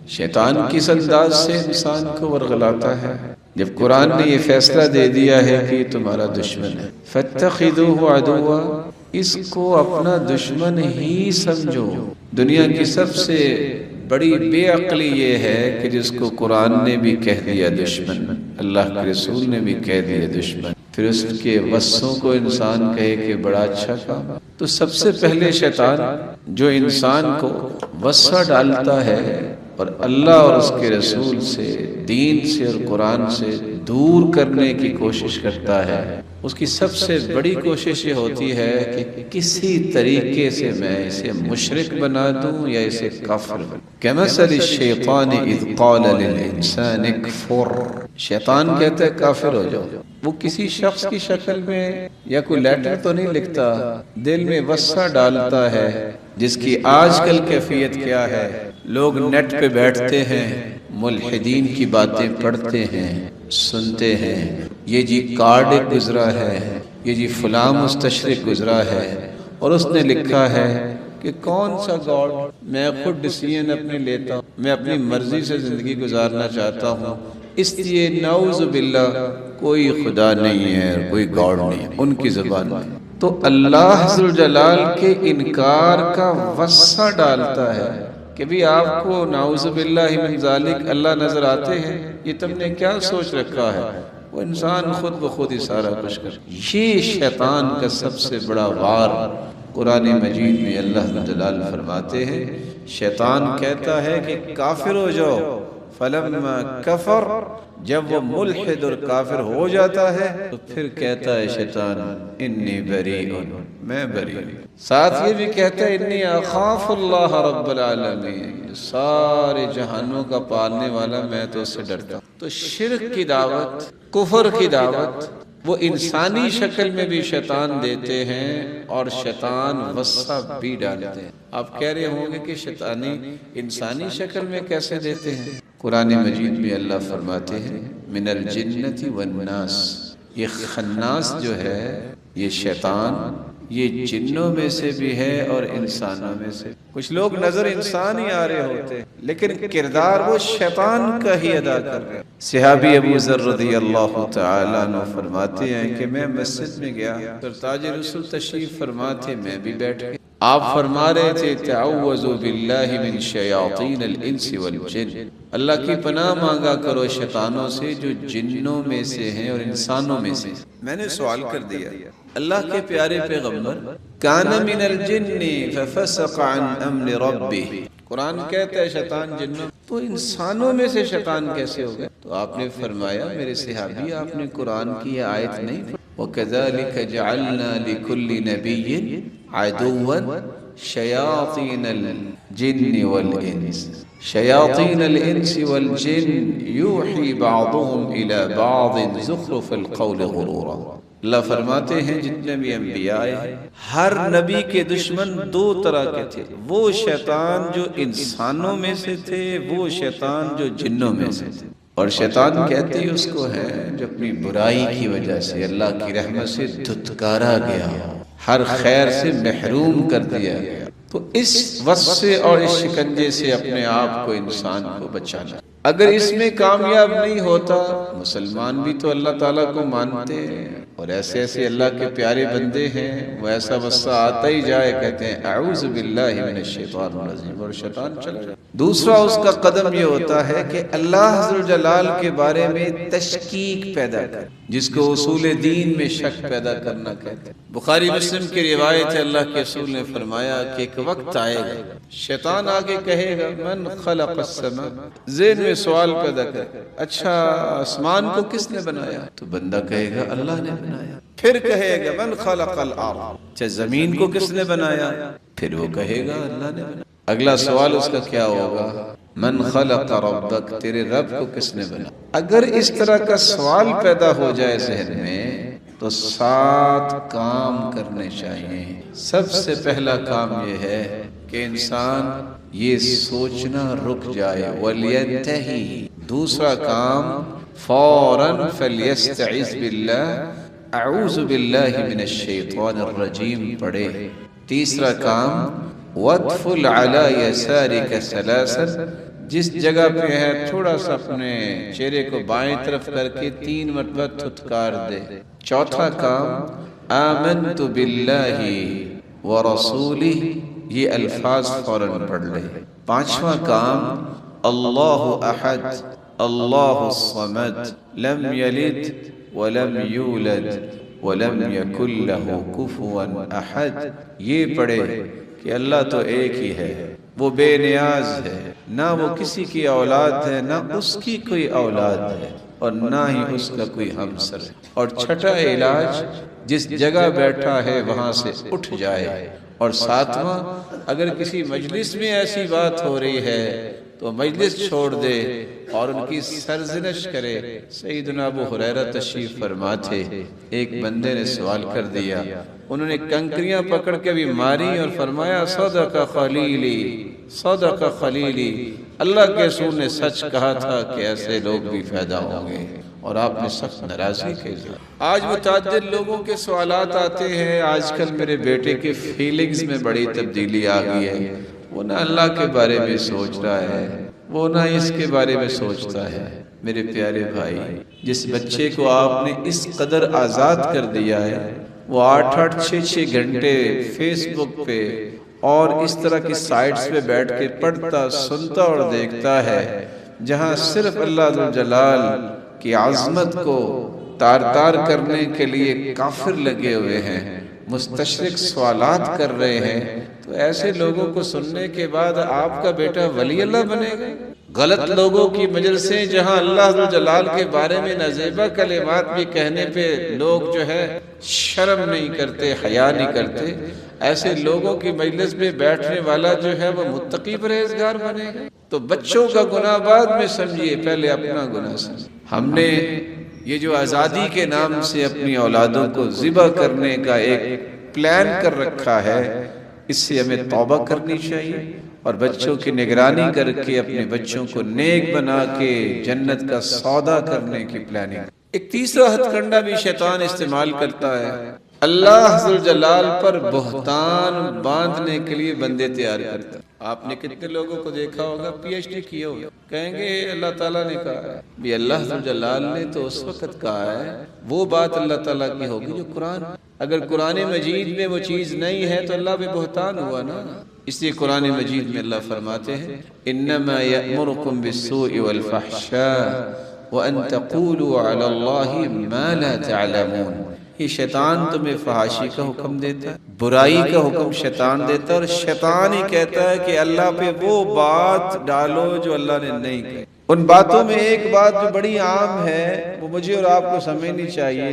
شیطان کس انداز سے انسان کو ورغلاتا ہے؟ جب قرآن نے یہ فیصلہ دے دیا ہے کہ یہ تمہارا دشمن ہے، فَاتَّخِذُوهُ عَدُوًّا، اس کو اپنا دشمن ہی سمجھو۔ دنیا کی سب سے بڑی بے عقلی یہ ہے کہ جس کو قرآن نے بھی کہہ دیا دشمن، اللہ کے رسول نے بھی کہہ دیا دشمن، پھر اس کے وصفوں کو انسان کہے کہ بڑا اچھا کام۔ تو سب سے پہلے شیطان جو انسان کو وصف ڈالتا ہے اور اللہ اور اس کے رسول سے، دین سے اور قرآن سے دور کرنے کی کوشش کرتا ہے، اس کی سب سے بڑی کوشش یہ ہوتی ہے کہ کسی طریقے سے میں اسے مشرک بنا دوں یا اسے کافر بنا۔ کمثل الشیطان اذ قال للانسان اکفر، شیطان کہتا ہے کافر ہو جاؤ۔ وہ کسی شخص کی شکل میں یا کوئی لیٹر تو نہیں لکھتا، دل میں وصفہ ڈالتا ہے، جس کی آج کل کیفیت کیا ہے؟ لوگ نیٹ پہ بیٹھتے ہیں، ملحدین کی باتیں پڑھتے ہیں، سنتے ہیں، یہ جی کارڈ ایک گزرا ہے، یہ جی فلاں مستشرق گزرا ہے، اور اس نے لکھا ہے کہ کون سا گاڈ، میں خود ڈیسیژن اپنے لیتا ہوں، میں اپنی مرضی سے زندگی گزارنا چاہتا ہوں، اس لیے نعوذ باللہ کوئی خدا نہیں ہے، کوئی گاڈ نہیں ہے ان کی زبان میں۔ تو اللہ ذوالجلال کے انکار کا وصفہ ڈالتا ہے کہ بھی آپ کو نعوذ باللہ من ذالک اللہ نظر آتے ہیں، یہ تم نے کیا سوچ رکھا ہے؟ وہ انسان خود بخود ہی سارا کچھ کر۔ یہ شیطان کا سب سے بڑا وار قرآن مجید میں اللہ جلال فرماتے ہیں، شیطان کہتا ہے کہ کافر ہو جاؤ، فلما کفر، جب وہ ملحد اور کافر ہو جاتا ہے تو پھر کہتا ہے شیطان انی بریء، میں بری ہوں۔ ساتھ یہ بھی کہتا ہے انی اخاف اللہ رب العالمین، سارے جہانوں کا پالنے والا میں تو اس سے ڈرتا ہوں۔ تو شرک کی دعوت، کفر کی دعوت وہ انسانی شکل میں بھی شیطان دیتے ہیں اور شیطان وصف بھی ڈالتے ہیں۔ آپ کہہ رہے ہوں گے کہ شیطانی انسانی شکل میں کیسے دیتے ہیں؟ قرآن مجید میں اللہ فرماتے ہیں من الجنت والناس، یہ خناس جو ہے، یہ شیطان، یہ جنوں میں سے بھی ہے اور انسانوں میں سے۔ کچھ لوگ نظر انسان ہی آ رہے ہوتے ہیں لیکن کردار وہ شیطان کا ہی ادا کر رہے ہیں۔ صحابی ابو ذر رضی اللہ تعالی عنہ فرماتے ہیں کہ میں مسجد میں گیا، سرتاج رسول تشریف فرما تھے، میں بھی بیٹھ گیا۔ آپ فرما رہے تھے تعوذوا باللہ من شیاطین الانس والجن، اللہ کی پناہ مانگا کرو شیطانوں سے جو جنوں میں سے ہیں اور انسانوں میں سے۔ میں نے سوال کر دیا، اللہ کے پیارے پیغمبر، کان من الجن ففسق عن امر ربہ، قرآن کہتا ہے شیطان جنوں، تو انسانوں میں سے شیطان کیسے ہو گئے؟ تو آپ نے فرمایا میرے صحابی، آپ نے قرآن کی یہ آیت نہیں پڑھی؟ وَكَذَلِكَ جَعَلْنَا لِكُلِّ نَبِيٍّ عَدُوًّا شَيَاطِينَ الْجِنِّ وَالْإِنسِ شَيَاطِينَ الْإِنسِ وَالْجِنِّ يُوحِي بَعْضُهُمْ إِلَى بَعْضٍ زُخْرُفَ الْقَوْلِ غُرُورًا۔ اللہ فرماتے ہیں جتنے بھی انبیاء ہیں، ہر نبی کے دشمن دو طرح کے تھے، وہ شیطان جو انسانوں میں سے تھے، وہ شیطان جو جنوں میں سے تھے۔ اور شیطان کہتے ہی اس کو ہے جو اپنی برائی کی وجہ سے اللہ کی رحمت سے دھتکارا گیا، ہر خیر سے محروم کر دیا گیا۔ تو اس وصف سے اور اس شکنجے سے اپنے آپ کو انسان کو بچانا۔ اگر اس میں کامیاب نہیں ہوتا، مسلمان بھی تو اللہ تعالیٰ کو مانتے ہیں اور ایسے ایسے اللہ کے پیارے بندے ہیں، وہ ایسا وصف آتا ہی جائے کہتے ہیں اعوذ باللہ من الشیطان الرجیم اور شیطان چلا جائے۔ دوسرا اس کا قدم یہ ہوتا ہے کہ اللہ ذوالجلال کے بارے میں تشکیک پیدا کر، جس کو اصول دین میں شک پیدا کرنا کہتے ہیں۔ بخاری مسلم کی روایت ہے، اللہ کے رسول نے فرمایا کہ ایک وقت آئے گا شیطان آگے کہے گا من خلق السماء، ذہن میں سوال پیدا کر، اچھا آسمان کو کس نے بنایا؟ تو بندہ کہے گا اللہ نے بنایا۔ پھر کہے گا من خلق الارض، اچھا زمین کو کس نے بنایا؟ پھر وہ کہے گا اللہ نے بنایا۔ اگلا سوال اس کا کیا ہوگا؟ من خلق ربک، تیرے رب کو کس نے بنایا؟ اگر اس طرح کا سوال پیدا ہو جائے ذہن میں تو 7 کام کرنے چاہیے۔ سب سے پہلا کام یہ ہے کہ انسان یہ سوچنا رک جائے وَلْيَنْتَهِي، دوسرا کام فوراً فَلْيَسْتَعِذْ بِاللَّهِ، اعوذ باللہ من الشیطان الرجیم پڑھے۔ تیسرا کام وَادْفُلْ عَلَى يَسَارِكَ ثَلَاثًا، جس جگہ پہ ہے تھوڑا سا اپنے چہرے کو بائیں طرف کر کے 3 مرتبہ تھتکار دے۔ چوتھا کام آمنت باللہ ورسولہ، یہ الفاظ فوراً پڑھ لے۔ پانچواں کام اللہ احد اللہ الصمد لم یلد ولم یولد ولم یکن لہ کفوا احد، یہ پڑھے کہ اللہ تو ایک ہی ہے، وہ بے نیاز ہے، نہ وہ کسی کی اولاد ہے، نہ اس کی کوئی اولاد ہے، اور نہ ہی اس کا کوئی ہمسر ہے۔ اور چھٹا علاج، جس جگہ بیٹھا ہے وہاں سے اٹھ جائے۔ اور ساتواں، اگر کسی مجلس میں ایسی بات ہو رہی ہے تو مجلس چھوڑ دے اور ان کی سرزنش کرے۔ سیدنا ابو ہریرہ تشریف فرما تھے، ایک بندے نے سوال کر دیا، انہوں نے کنکریاں پکڑ کے بھی ماری اور فرمایا صدق خلیلی صدق خلیلی، اللہ کے رسول نے سچ کہا تھا کہ ایسے لوگ بھی پیدا ہوں گے، اور آپ نے سخت ناراضگی کی۔ آج متعدد لوگوں کے سوالات آتے ہیں، آج کل میرے بیٹے کے فیلنگز میں بڑی تبدیلی آ گئی ہے، وہ نہ اللہ کے بارے میں سوچ رہا ہے، وہ نہ اس کے بارے میں سوچتا ہے۔ میرے پیارے بھائی، جس بچے کو آپ نے اس قدر آزاد کر دیا ہے، وہ 8-8 6-6 گھنٹے فیس بک پہ اور اس طرح کی سائٹس پہ بیٹھ کے پڑھتا، سنتا اور دیکھتا ہے، جہاں صرف اللہ ذوالجلال کی عظمت کو تار تار کرنے کے لیے کافر لگے ہوئے ہیں، مستشرق سوالات کر رہے ہیں۔ تو ایسے لوگوں کو سننے کے بعد آپ کا بیٹا ولی اللہ بنے گا؟ غلط لوگوں کی مجلسیں جہاں اللہ ذوالجلال کے بارے میں نازیبہ کلمات بھی کہنے پہ لوگ جو ہے شرم نہیں کرتے، حیا نہیں کرتے، ایسے لوگوں کی مجلس میں بیٹھنے والا جو ہے وہ متقی پرہیزگار بنے گا؟ تو بچوں کا گناہ بعد میں سمجھیے، پہلے اپنا گناہ سمجھیے۔ ہم نے یہ جو آزادی کے نام سے اپنی اولادوں کو ذبح کرنے کا ایک پلان کر رکھا ہے، اس سے ہمیں توبہ کرنی چاہیے، اور بچوں کی نگرانی کر کے اپنے بچوں کو نیک بنا کے جنت کا سودا کرنے کی پلاننگ۔ ایک تیسرا ہتھ کنڈا بھی شیطان استعمال کرتا ہے، اللہ ذوالجلال پر بہتان باندھنے کے لیے بندے تیار کرتا ہے۔ آپ نے کتنے لوگوں کو دیکھا ہوگا پی ایچ ڈی کیے ہوگا، کہیں گے اللہ تعالیٰ نے کہا ہے، بھی اللہ ذوالجلال نے تو اس وقت کہا ہے، وہ بات اللہ تعالیٰ کی ہوگی جو قرآن، اگر قرآن مجید میں وہ چیز نہیں ہے تو اللہ پہ بہتان ہوا نا۔ اس لیے قرآن مجید میں اللہ فرماتے ہیں انما یأمرکم بالسوء والفحشاء وان تقولوا علی اللہ ما لا تعلمون، یہ شیطان تمہیں فحاشی کا حکم دیتا ہے، برائی کا حکم شیطان دیتا ہے، اور شیطان ہی کہتا ہے کہ اللہ پہ وہ بات ڈالو جو اللہ نے نہیں کہی۔ ان باتوں میں ایک بات جو بڑی عام ہے، وہ مجھے اور آپ کو سمجھنی چاہیے،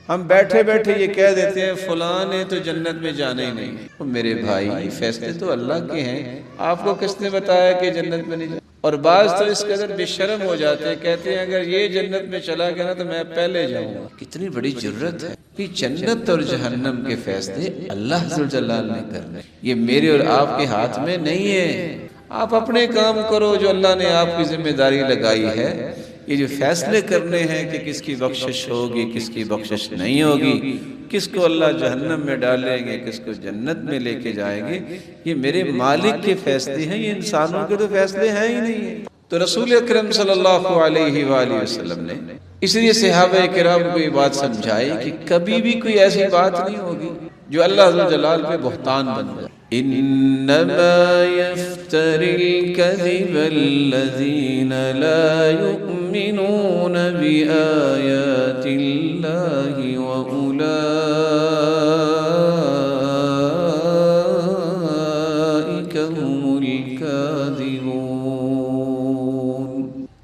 ہم بیٹھے بیٹھے یہ کہہ دیتے ہیں فلاں نے تو جنت میں جانا ہی نہیں۔ میرے بھائی، فیصلے تو اللہ کے ہیں، آپ کو کس نے بتایا کہ جنت میں نہیں جانا؟ اور بعض تو اس قدر بے شرم ہو جاتے ہیں، کہتے ہیں اگر یہ جنت میں چلا گیا نا تو میں پہلے جاؤں گا۔ کتنی بڑی جرت ہے کہ جنت اور جہنم کے فیصلے اللہ ذوالجلال نے کرنے، یہ میرے اور آپ کے ہاتھ میں نہیں ہے۔ آپ اپنے کام کرو جو اللہ نے آپ کی ذمہ داری لگائی ہے۔ یہ جو فیصلے کرنے ہیں کہ کس کی بخشش ہوگی، کس کی بخشش نہیں ہوگی، کس کو اللہ جہنم میں ڈالیں گے، کس کو جنت میں لے کے جائیں گے، یہ میرے مالک کے فیصلے ہیں، یہ انسانوں کے تو فیصلے ہیں ہی نہیں۔ تو رسول اکرم صلی اللہ علیہ وآلہ وسلم نے اس لیے صحابہ کرام کو یہ بات سمجھائی کہ کبھی بھی کوئی ایسی بات نہیں ہوگی جو اللہ ذوالجلال پہ بہتان بن جائے۔ انما يفتري الكذب الذين لا يؤمنون بآيات الله وأولئك هم الكاذبون۔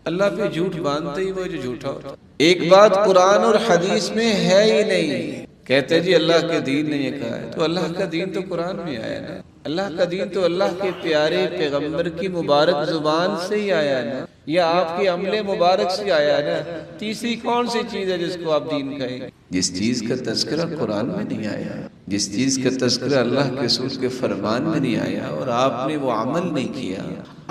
اللہ پہ جھوٹ باندھتے ہی وہ جو جھوٹا ہوتا۔ ایک بات قرآن اور حدیث میں ہے ہی نہیں، کہتے جی اللہ کے دین نے یہ کہا ہے، تو اللہ کا دین تو قرآن میں آیا نا، اللہ کا دین تو اللہ کے پیارے پیغمبر کی مبارک زبان سے ہی آیا ہے نا، یا آپ کے عمل مبارک سے آیا ہے نا۔ تیسری کون سی چیز ہے جس کو آپ دین کہیں؟ جس چیز کا تذکرہ قرآن میں نہیں آیا، جس چیز کا تذکرہ اللہ کے رسول کے فرمان میں نہیں آیا، اور آپ نے وہ عمل نہیں کیا،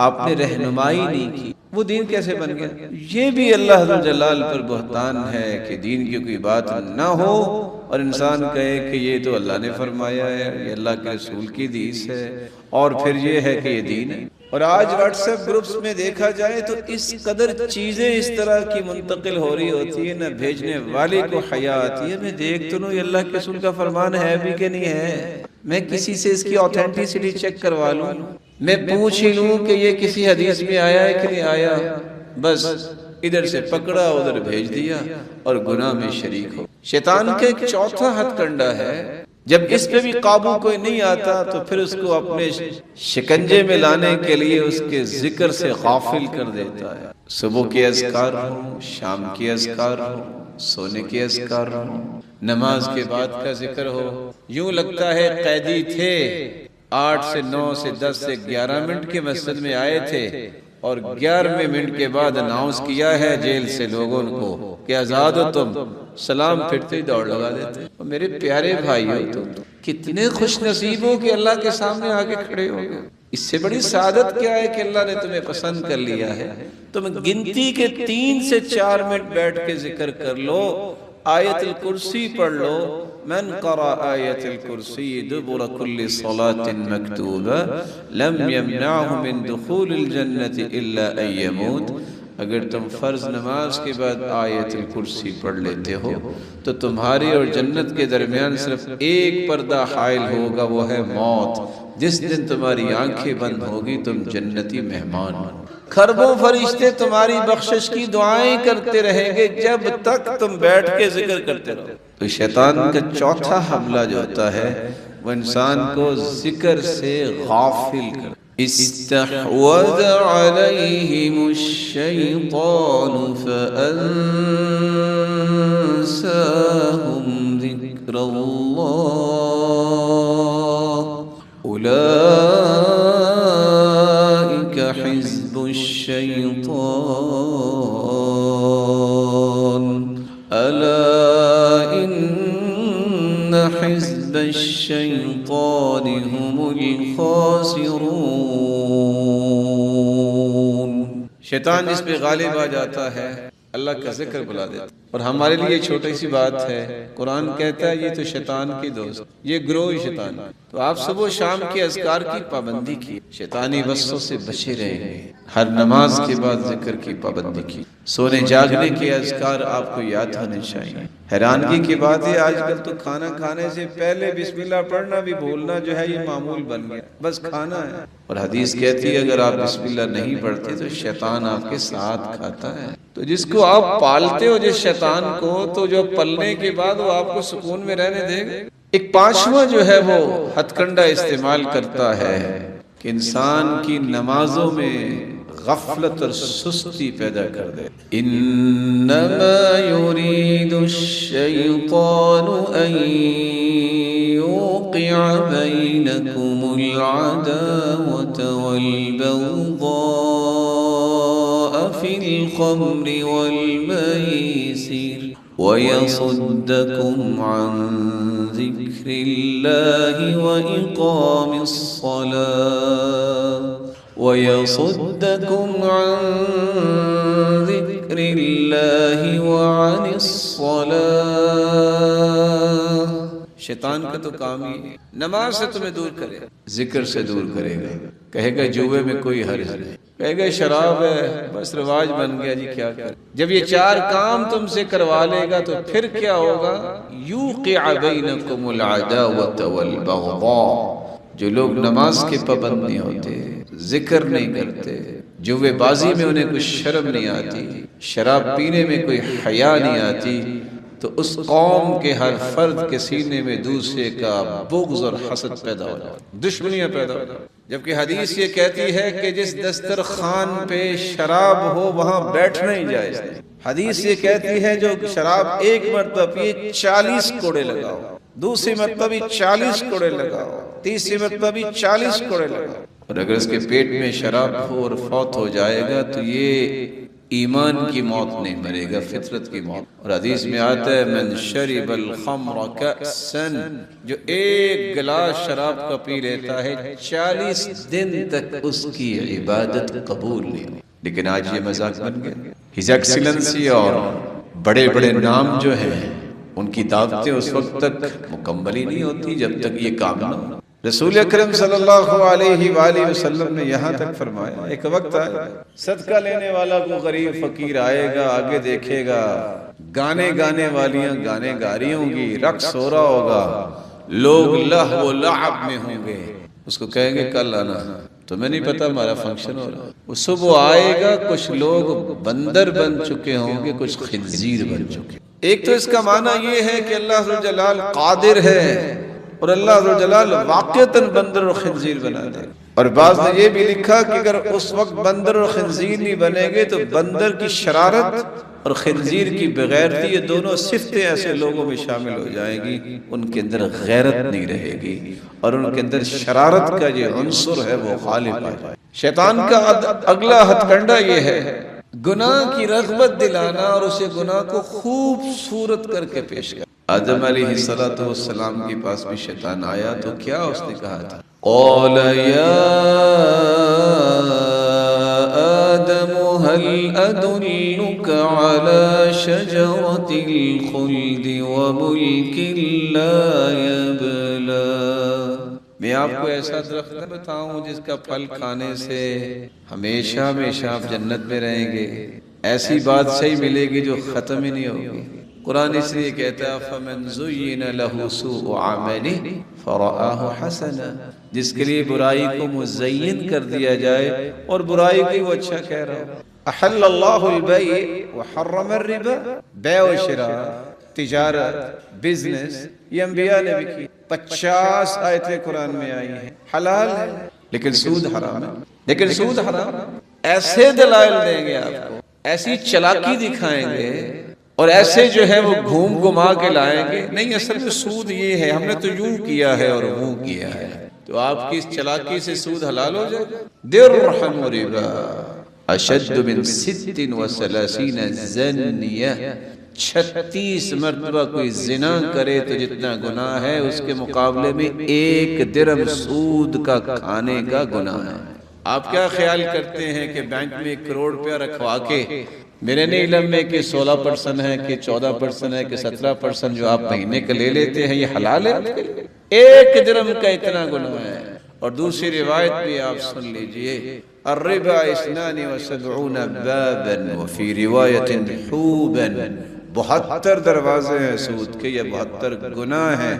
آپ نے رہنمائی نہیں کی، وہ دین کیسے بن گیا؟ یہ بھی اللہ ذوالجلال پر بہتان ہے کہ دین کی کوئی بات نہ ہو اور انسان کہے کہ یہ تو اللہ نے فرمایا ہے، یہ اللہ کے رسول کی حدیث ہے، اور پھر یہ ہے کہ یہ دین ہے۔ اور آج واٹس ایپ گروپس میں دیکھا جائے تو اس قدر چیزیں اس طرح کی منتقل ہو رہی ہوتی ہیں، نہ بھیجنے والے کو حیا آتی ہے میں دیکھ تو لوں یہ اللہ کے رسول کا فرمان ہے بھی کہ نہیں ہے، میں کسی سے اس کی آتھینٹیسٹی چیک کروا لوں، میں پوچھ ہی لوں کہ یہ کسی حدیث میں آیا ہے کہ نہیں آیا، بس ادھر سے پکڑا ادھر بھیج دیا اور گناہ میں شریک ہو۔ شیطان کا ایک چوتھا ہتھ کنڈا ہے، جب اس پہ بھی قابو کوئی نہیں آتا تو پھر اس کو اپنے شکنجے میں لانے کے لیے اس کے ذکر سے غافل کر دیتا ہے۔ صبح کے اذکار ہوں، شام کے اذکار ہوں، سونے کے اذکار ہوں، نماز کے بعد کا ذکر ہو، یوں لگتا ہے قیدی تھے، 8 سے 9 سے 10 سے 11 منٹ کے مسجد میں آئے تھے اور 11ویں منٹ کے بعد اناؤنس کیا ہے جیل سے لوگوں کو کہ آزاد ہو تم، سلام پھرتے ہی دوڑ لگا دیتے۔ اور میرے پیارے بھائیو، تم کتنے خوش نصیب ہو کہ اللہ کے سامنے آگے کھڑے ہو گئے۔ اس سے بڑی سعادت کیا ہے کہ اللہ نے تمہیں پسند کر لیا ہے۔ تم گنتی کے 3 سے 4 منٹ بیٹھ کے ذکر کر لو، آیت الکرسی پڑھ لو، من قرأ آیت الکرسی دبر کل صلاة مکتوبہ لم یمنعہ من دخول الجنة الا ان یموت۔ اگر تم فرض نماز کے بعد آیت الکرسی پڑھ لیتے ہو تو تمہاری اور جنت کے درمیان صرف ایک پردہ حائل ہوگا، وہ ہے موت۔ جس دن تمہاری آنکھیں بند ہوگی تم جنتی مہمان ہو۔ کھربوں فرشتے تمہاری بخشش کی دعائیں کرتے رہیں گے جب تک تم بیٹھ کے ذکر کرتے رہو۔ تو شیطان کا چوتھا حملہ جو ہوتا ہے وہ انسان کو ذکر سے غافل کر۔ استحوذ علیہم الشیطان فانساہم ذکر اللہ اولئک حزب الشیطان الا ان حزب الشیطان هم الخاسرون۔ شیطان اس پہ غالب آ جاتا ہے، اللہ کا ذکر بلا دیتا ہے۔ اور ہمارے لیے چھوٹی سی بات ہے، قرآن کہتا ہے یہ تو شیطان کی دوست، یہ گروہ شیطان۔ تو آپ صبح و شام کے اذکار کی پابندی کی، شیطانی وسوسوں سے بچے رہیں گے، ہر نماز کے بعد ذکر کی پابندی کی، سونے جاگنے کے اذکار آپ کو یاد ہونے چاہیے۔ حیرانگی کی بات ہے آج کل تو کھانا کھانے سے پہلے بسم اللہ پڑھنا بھی بھولنا جو ہے یہ معمول بن گیا، بس کھانا ہے۔ اور حدیث کہتی ہے اگر آپ بسم اللہ نہیں پڑھتے تو شیطان آپ کے ساتھ کھاتا ہے۔ تو جس کو آپ پالتے ہو جس شیطان کو، تو جو پلنے کے بعد وہ آپ کو سکون میں رہنے دے گا۔ ایک پانچواں جو ہے وہ ہتھ کنڈا استعمال کرتا ہے کہ انسان کی نمازوں میں غفلت اور سستی پیدا کر دے۔ انما یرید الشیطان ان یوقع بینکم العداوة والبغضاء فی الخمر والمیسر وَيَصُدَّكُمْ عَنْ ذِكْرِ اللَّهِ وَإِقَامِ الصَّلَاةِ وَيَصُدَّكُمْ عَنْ ذِكْرِ اللَّهِ وَعَنِ الصَّلَاةِ۔ شیطان کا تو کام ہی ہے نماز سے تمہیں دور کرے، ذکر سے دور کرے گا، کہے گا جوے میں کوئی حرج نہیں، کہے گا شراب ہے بس رواج بن گیا جی کیا کر۔ جب یہ 4 کام تم سے کروا لے گا تو پھر کیا ہوگا؟ یوقع بینکم العداوة والبغضاء۔ جو لوگ نماز کے پابند نہیں ہوتے، ذکر نہیں کرتے، جوے بازی میں انہیں کچھ شرم نہیں آتی، شراب پینے میں کوئی حیا نہیں آتی، تو اس قوم کے ہر فرد کے سینے میں دوسرے کا بغض اور حسد پیدا ہو جاتا، دشمنیاں پیدا ہو جاتی۔ جبکہ حدیث یہ کہتی ہے کہ جس دسترخوان پہ شراب ہو وہاں بیٹھنا ہی جائز نہیں۔ حدیث یہ کہتی ہے جو شراب ایک مرتبہ پیے 40 کوڑے لگاؤ، دوسری مرتبہ بھی 40 کوڑے لگاؤ، تیسری مرتبہ بھی 40 کوڑے لگاؤ۔ اور اگر اس کے پیٹ میں شراب ہو اور فوت ہو جائے گا تو یہ ایمان کی موت نہیں مرے گا، فطرت کی موت۔ اور حدیث میں آتا ہے من شرب الخمر کأسا، جو ایک گلاس شراب کا پی لیتا ہے 40 دن تک اس کی عبادت قبول نہیں ہوئی۔ لیکن آج یہ مذاق بن گیا۔ ہز ایکسیلنسی اور بڑے بڑے نام جو ہیں ان کی دعوتیں اس وقت تک مکمل ہی نہیں ہوتی جب تک یہ کام نہ ہو۔ رسول اکرم صلی اللہ علیہ وآلہ وسلم نے یہاں تک فرمایا ایک وقت آئے گا صدقہ لینے والا کو غریب فقیر آئے گا، آگے دیکھے گا گانے گانے والیاں گانے گا رہی ہوں گی، رقص ہو رہا ہوگا، لوگ لہو و لعب میں ہوں گے، اس کو کہیں گے کل آنا، تمہیں نہیں پتا ہمارا فنکشن ہو رہا ہے۔ صبح آئے گا کچھ لوگ بندر بن چکے ہوں گے، کچھ خنزیر بن چکے۔ ایک تو اس کا معنی یہ ہے کہ اللہ ذو الجلال قادر ہے اور اللہ ذو الجلال واقعتاً بندر اور خنزیر بنا دے، اور بعض نے یہ بھی لکھا کہ اگر اس وقت بندر اور خنزیر نہیں بنیں گے تو بندر کی شرارت اور خنزیر کی بغیرتی، یہ دونوں صفتیں ایسے لوگوں میں شامل ہو جائیں گی، ان کے اندر غیرت نہیں رہے گی اور ان کے اندر شرارت کا یہ عنصر ہے وہ غالب آ جائے۔ شیطان کا اگلا ہتھ کنڈا یہ ہے گناہ کی رغبت دلانا اور اسے گناہ کو خوبصورت کر کے پیش کرنا۔ آدم علیہ السلام کے پاس بھی شیطان آیا تو کیا اس نے کہا تھا؟ قال یا آدم هل أدلك على شجرة الخلد وملك لا يبلى، میں آپ کو ایسا درخت نہ بتاؤں جس کا پھل کھانے سے ہمیشہ ہمیشہ آپ جنت میں رہیں گے، ایسی بات صحیح ملے گی جو ختم ہی نہیں ہوگی۔ قرآن اس لیے کہتا ہے فَمَنْ زُيِّنَ لَهُ سُوءُ عَمَلِهِ فَرَآهُ حَسَنًا، جس کے لیے برائی کو مزین کر دیا جائے اور برائی کو وہ اچھا کہہ رہا ہو۔ احل اللہ البیع وحرم الربا، بیع و شراء، تجارت، بزنس، یہ انبیاء نے بھی کی، 50 آیتیں قرآن میں آئی ہیں، حلال ہے لیکن سود حرام ہے۔ لیکن سود حرام ایسے دلائل دیں گے آپ کو، ایسی چلاکی دکھائیں گے اور ایسے جو ہے وہ گھوم گھما کے لائیں گے، نہیں اصل میں سود یہ ہے، ہم نے تو یوں کیا ہے اور وہ کیا ہے، تو آپ کی اس چلاکی سے سود حلال ہو جائے۔ درہم ربا اشد من 36 زنیہ، 36 مرتبہ کوئی زنا کرے تو جتنا گناہ ہے اس کے مقابلے میں 1 درہم سود کا کھانے کا گناہ ہے۔ آپ کیا خیال کرتے ہیں کہ بینک میں 1 کروڑ روپیہ رکھوا کے، میرے نہیں علم میں کہ 16% ہے کہ 14% ہے کہ 17% جو آپ مہینے کا لے لیتے ہیں، یہ حلال ہے؟ 1 درہم کا اتنا گناہ ہے۔ اور دوسری روایت بھی آپ سن لیجئے، الربا 72 بابا وفی روایت حوبا، 72 دروازے ہیں سود کے، یہ 72 گناہ ہیں۔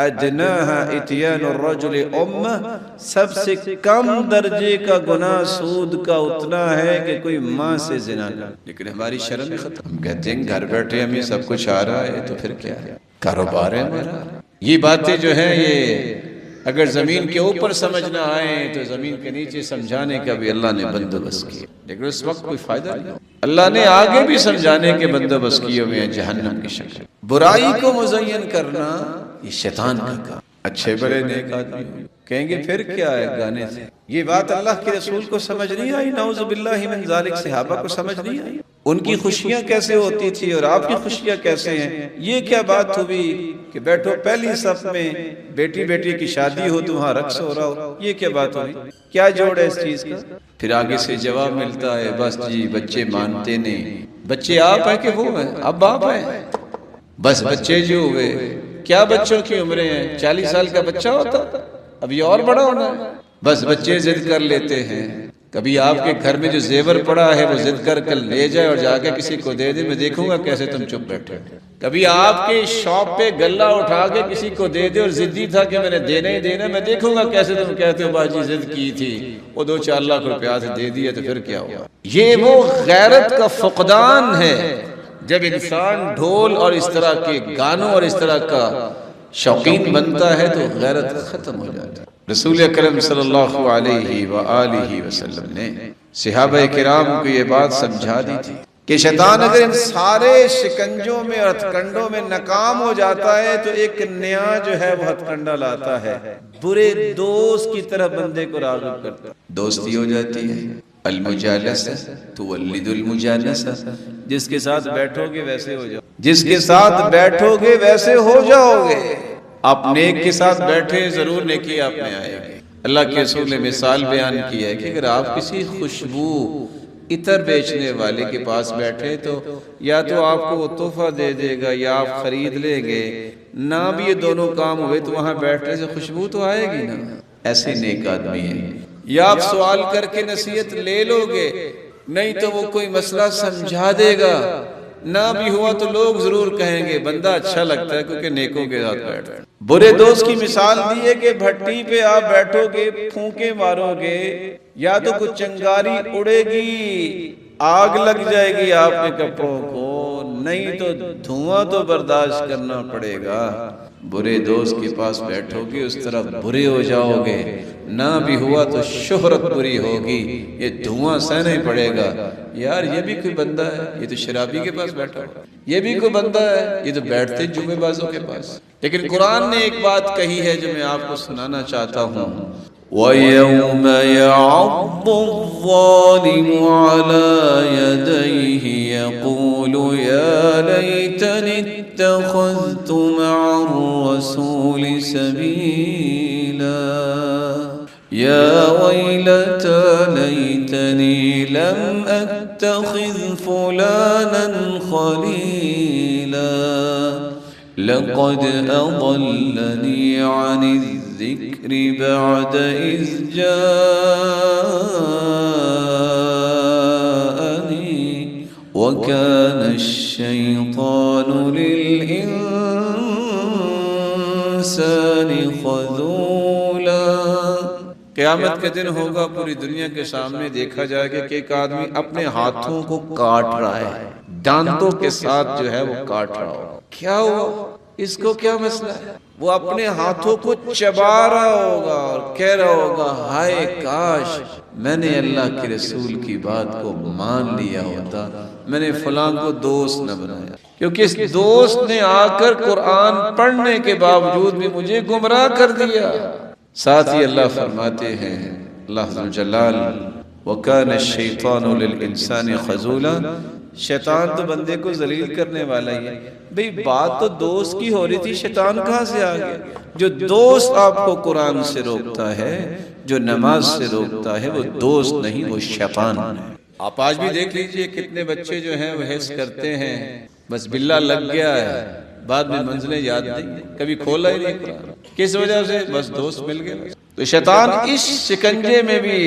ادناہا اتیان الرجل امہ، سب سے کم درجے کا گناہ سود کا اتنا ہے کہ کوئی ماں سے زنا کرے۔ لیکن ہماری شرم ختم، ہم کہتے ہیں گھر بیٹھے ہمیں سب کچھ آ رہا ہے تو پھر کیا ہے، کاروبار ہے ہمارا۔ یہ باتیں جو ہیں یہ اگر زمین کے اوپر سمجھ نہ آئیں تو زمین کے نیچے سمجھانے کا بھی اللہ نے بندوبست کیا، لیکن اس وقت کوئی فائدہ نہیں۔ اللہ نے آگے بھی سمجھانے کے بندوبست کیے ہوئے ہیں جہنم کی شکل۔ برائی کو مزین کرنا یہ شیطان کا کام۔ اچھے بڑے نیک آدمی کہیں گے پھر کیا ہے گانے سے، یہ بات اللہ کے رسول کو سمجھ نہیں آئی، نعوذ باللہ من ذالک، صحابہ کو سمجھ نہیں آئی، ان کی خوشیاں کیسے ہوتی تھی اور آپ کی خوشیاں کیسے ہیں؟ یہ کیا بات ہوئی کہ بیٹھو پہلی صف میں، بیٹی بیٹی کی شادی ہو تو وہاں رقص ہو رہا ہو، یہ کیا بات ہوئی؟ کیا جوڑ ہے اس چیز کا؟ پھر آگے سے جواب ملتا ہے بس جی بچے مانتے نہیں، بچے آپ ہیں کہ وہ ہیں؟ اب آپ ہیں، بس بچے جو ہوئے، کیا بچوں کی عمریں ہیں؟ 40 سال کا بچہ ہوتا، اب یہ اور بڑا ہونا ہے، بس بچے ضد کر لیتے ہیں۔ کبھی آپ کے گھر میں جو زیور پڑا ہے وہ ضد کر لے جائے اور جا کے کسی کو دے دے، میں دیکھوں گا کیسے تم چپ بیٹھے۔ کبھی آپ کے شاپ پہ گلہ اٹھا کے کسی کو دے دے اور ضدی تھا کہ میں نے دینا ہی دینا، میں دیکھوں گا کیسے تم کہتے ہو باجی ضد کی تھی، وہ 2-4 لاکھ روپیہ سے دے دیا تو پھر کیا ہوا۔ یہ وہ غیرت کا فقدان ہے جب انسان ڈھول اور اس طرح کے گانوں اور اس طرح کا شوقین بنتا ہے تو غیرت ختم ہو جاتی ہے۔ رسول اکرم صلی اللہ علیہ وآلہ وسلم نے صحابہ کرام کو یہ بات سمجھا دی تھی کہ شیطان اگر ان سارے شکنجوں میں اور ہتھکنڈوں میں ناکام ہو جاتا ہے تو ایک نیا جو ہے وہ ہتھکنڈا لاتا ہے، برے دوست کی طرح بندے کو راغب کرتا ہے۔ دوستی ہو جاتی ہے، المجالسہ تولد المجالسہ، جس کے ساتھ بیٹھو گے ویسے ہو جاؤ، جس کے ساتھ بیٹھو گے ویسے ہو جاؤ گے۔ آپ نیک کے ساتھ بیٹھے ضرور نیکی آپ میں آئے گی۔ اللہ کے رسول نے مثال بیان کی ہے کہ اگر آپ کسی خوشبو عطر بیچنے والے کے پاس بیٹھے تو یا تو آپ کو وہ تحفہ دے دے گا یا آپ خرید لیں گے، نہ بھی یہ دونوں کام ہوئے تو وہاں بیٹھنے سے خوشبو تو آئے گی نا۔ ایسے نیک آدمی ہیں۔ یا آپ سوال کر کے نصیحت لے لو گے، نہیں تو وہ کوئی مسئلہ سمجھا دے گا، نہ بھی ہوا تو لوگ ضرور کہیں گے بندہ اچھا لگتا ہے کیونکہ نیکوں کے ساتھ بیٹھتا ہے۔ برے دوست کی مثال دی ہے کہ بھٹی پہ آپ بیٹھو گے، پھونکے مارو گے، یا تو کچھ چنگاری اڑے گی، آگ لگ جائے گی آپ کے کپڑوں کو، نہیں تو دھواں تو برداشت کرنا پڑے گا۔ برے دوست کے پاس بیٹھو گے اس طرح برے ہو جاؤ گے، نہ بھی ہوا تو شہرت بری ہوگی، یہ دھواں سہنا ہی پڑے گا۔ یار یہ بھی کوئی بندہ ہے، یہ تو شرابی کے پاس بیٹھا ہوا، یہ بھی کوئی بندہ ہے، یہ تو بیٹھتے جمعے بازوں کے پاس۔ لیکن قرآن نے ایک بات کہی ہے جو میں آپ کو سنانا چاہتا ہوں، وَيَوْمَ يَعَضُّ الظَّالِمُ عَلَى يَدَيْهِ يَقُولُ يَا لَيْتَنِي اتَّخَذْتُ مَعَ الرَّسُولِ سَبِيلًا يَا وَيْلَتَى لَيْتَنِي لَمْ أَتَّخِذْ فُلَانًا خَلِيلًا لَقَدْ أَضَلَّنِي عَنِ الذِّكْرِ بَعْدَ إِذْ جَاءَنِي وَكَانَ الشَّيْطَانُ لِلْإِنسَانِ خَذُولًا۔ قیامت کے دن ہوگا، پوری دنیا کے سامنے دیکھا جائے گا کہ ایک آدمی اپنے ہاتھوں کو کاٹ رہا ہے، دانتوں کے ساتھ جو ہے وہ کاٹ رہا ہو۔ کیا ہوا؟ اس کو کیا مسئلہ ہے؟ وہ اپنے ہاتھوں کو چبا رہا ہوگا اور کہہ رہا ہوگا ہائے کاش میں نے اللہ کے رسول کی بات کو مان لیا ہوتا، میں نے فلاں کو دوست نہ بنایا، کیونکہ اس دوست نے آ کر قرآن پڑھنے کے باوجود بھی مجھے گمراہ کر دیا۔ ساتھ ہی اللہ فرماتے ہیں، اللہ ذو الجلال، وَكَانَ الشَّيْطَانُ لِلْإِنسَانِ خَذُولًا، شیطان تو بندے کو ذلیل کرنے والا ہی ہے۔ بھئی بات تو دوست کی ہو رہی تھی، شیطان کہاں سے آ گیا؟ جو دوست آپ کو قرآن سے روکتا ہے، جو نماز سے روکتا ہے، وہ دوست نہیں، وہ شیطان ہے۔ آپ آج بھی دیکھ لیجئے کتنے بچے جو ہیں وہ حس کرتے ہیں بس بلہ لگ گیا ہے، بعد میں منزلیں یاد نہیں، کبھی کھولا ہی نہیں قرآن۔ کس وجہ سے؟ بس دوست مل گئے۔ تو شیطان اس شکنجے میں بھی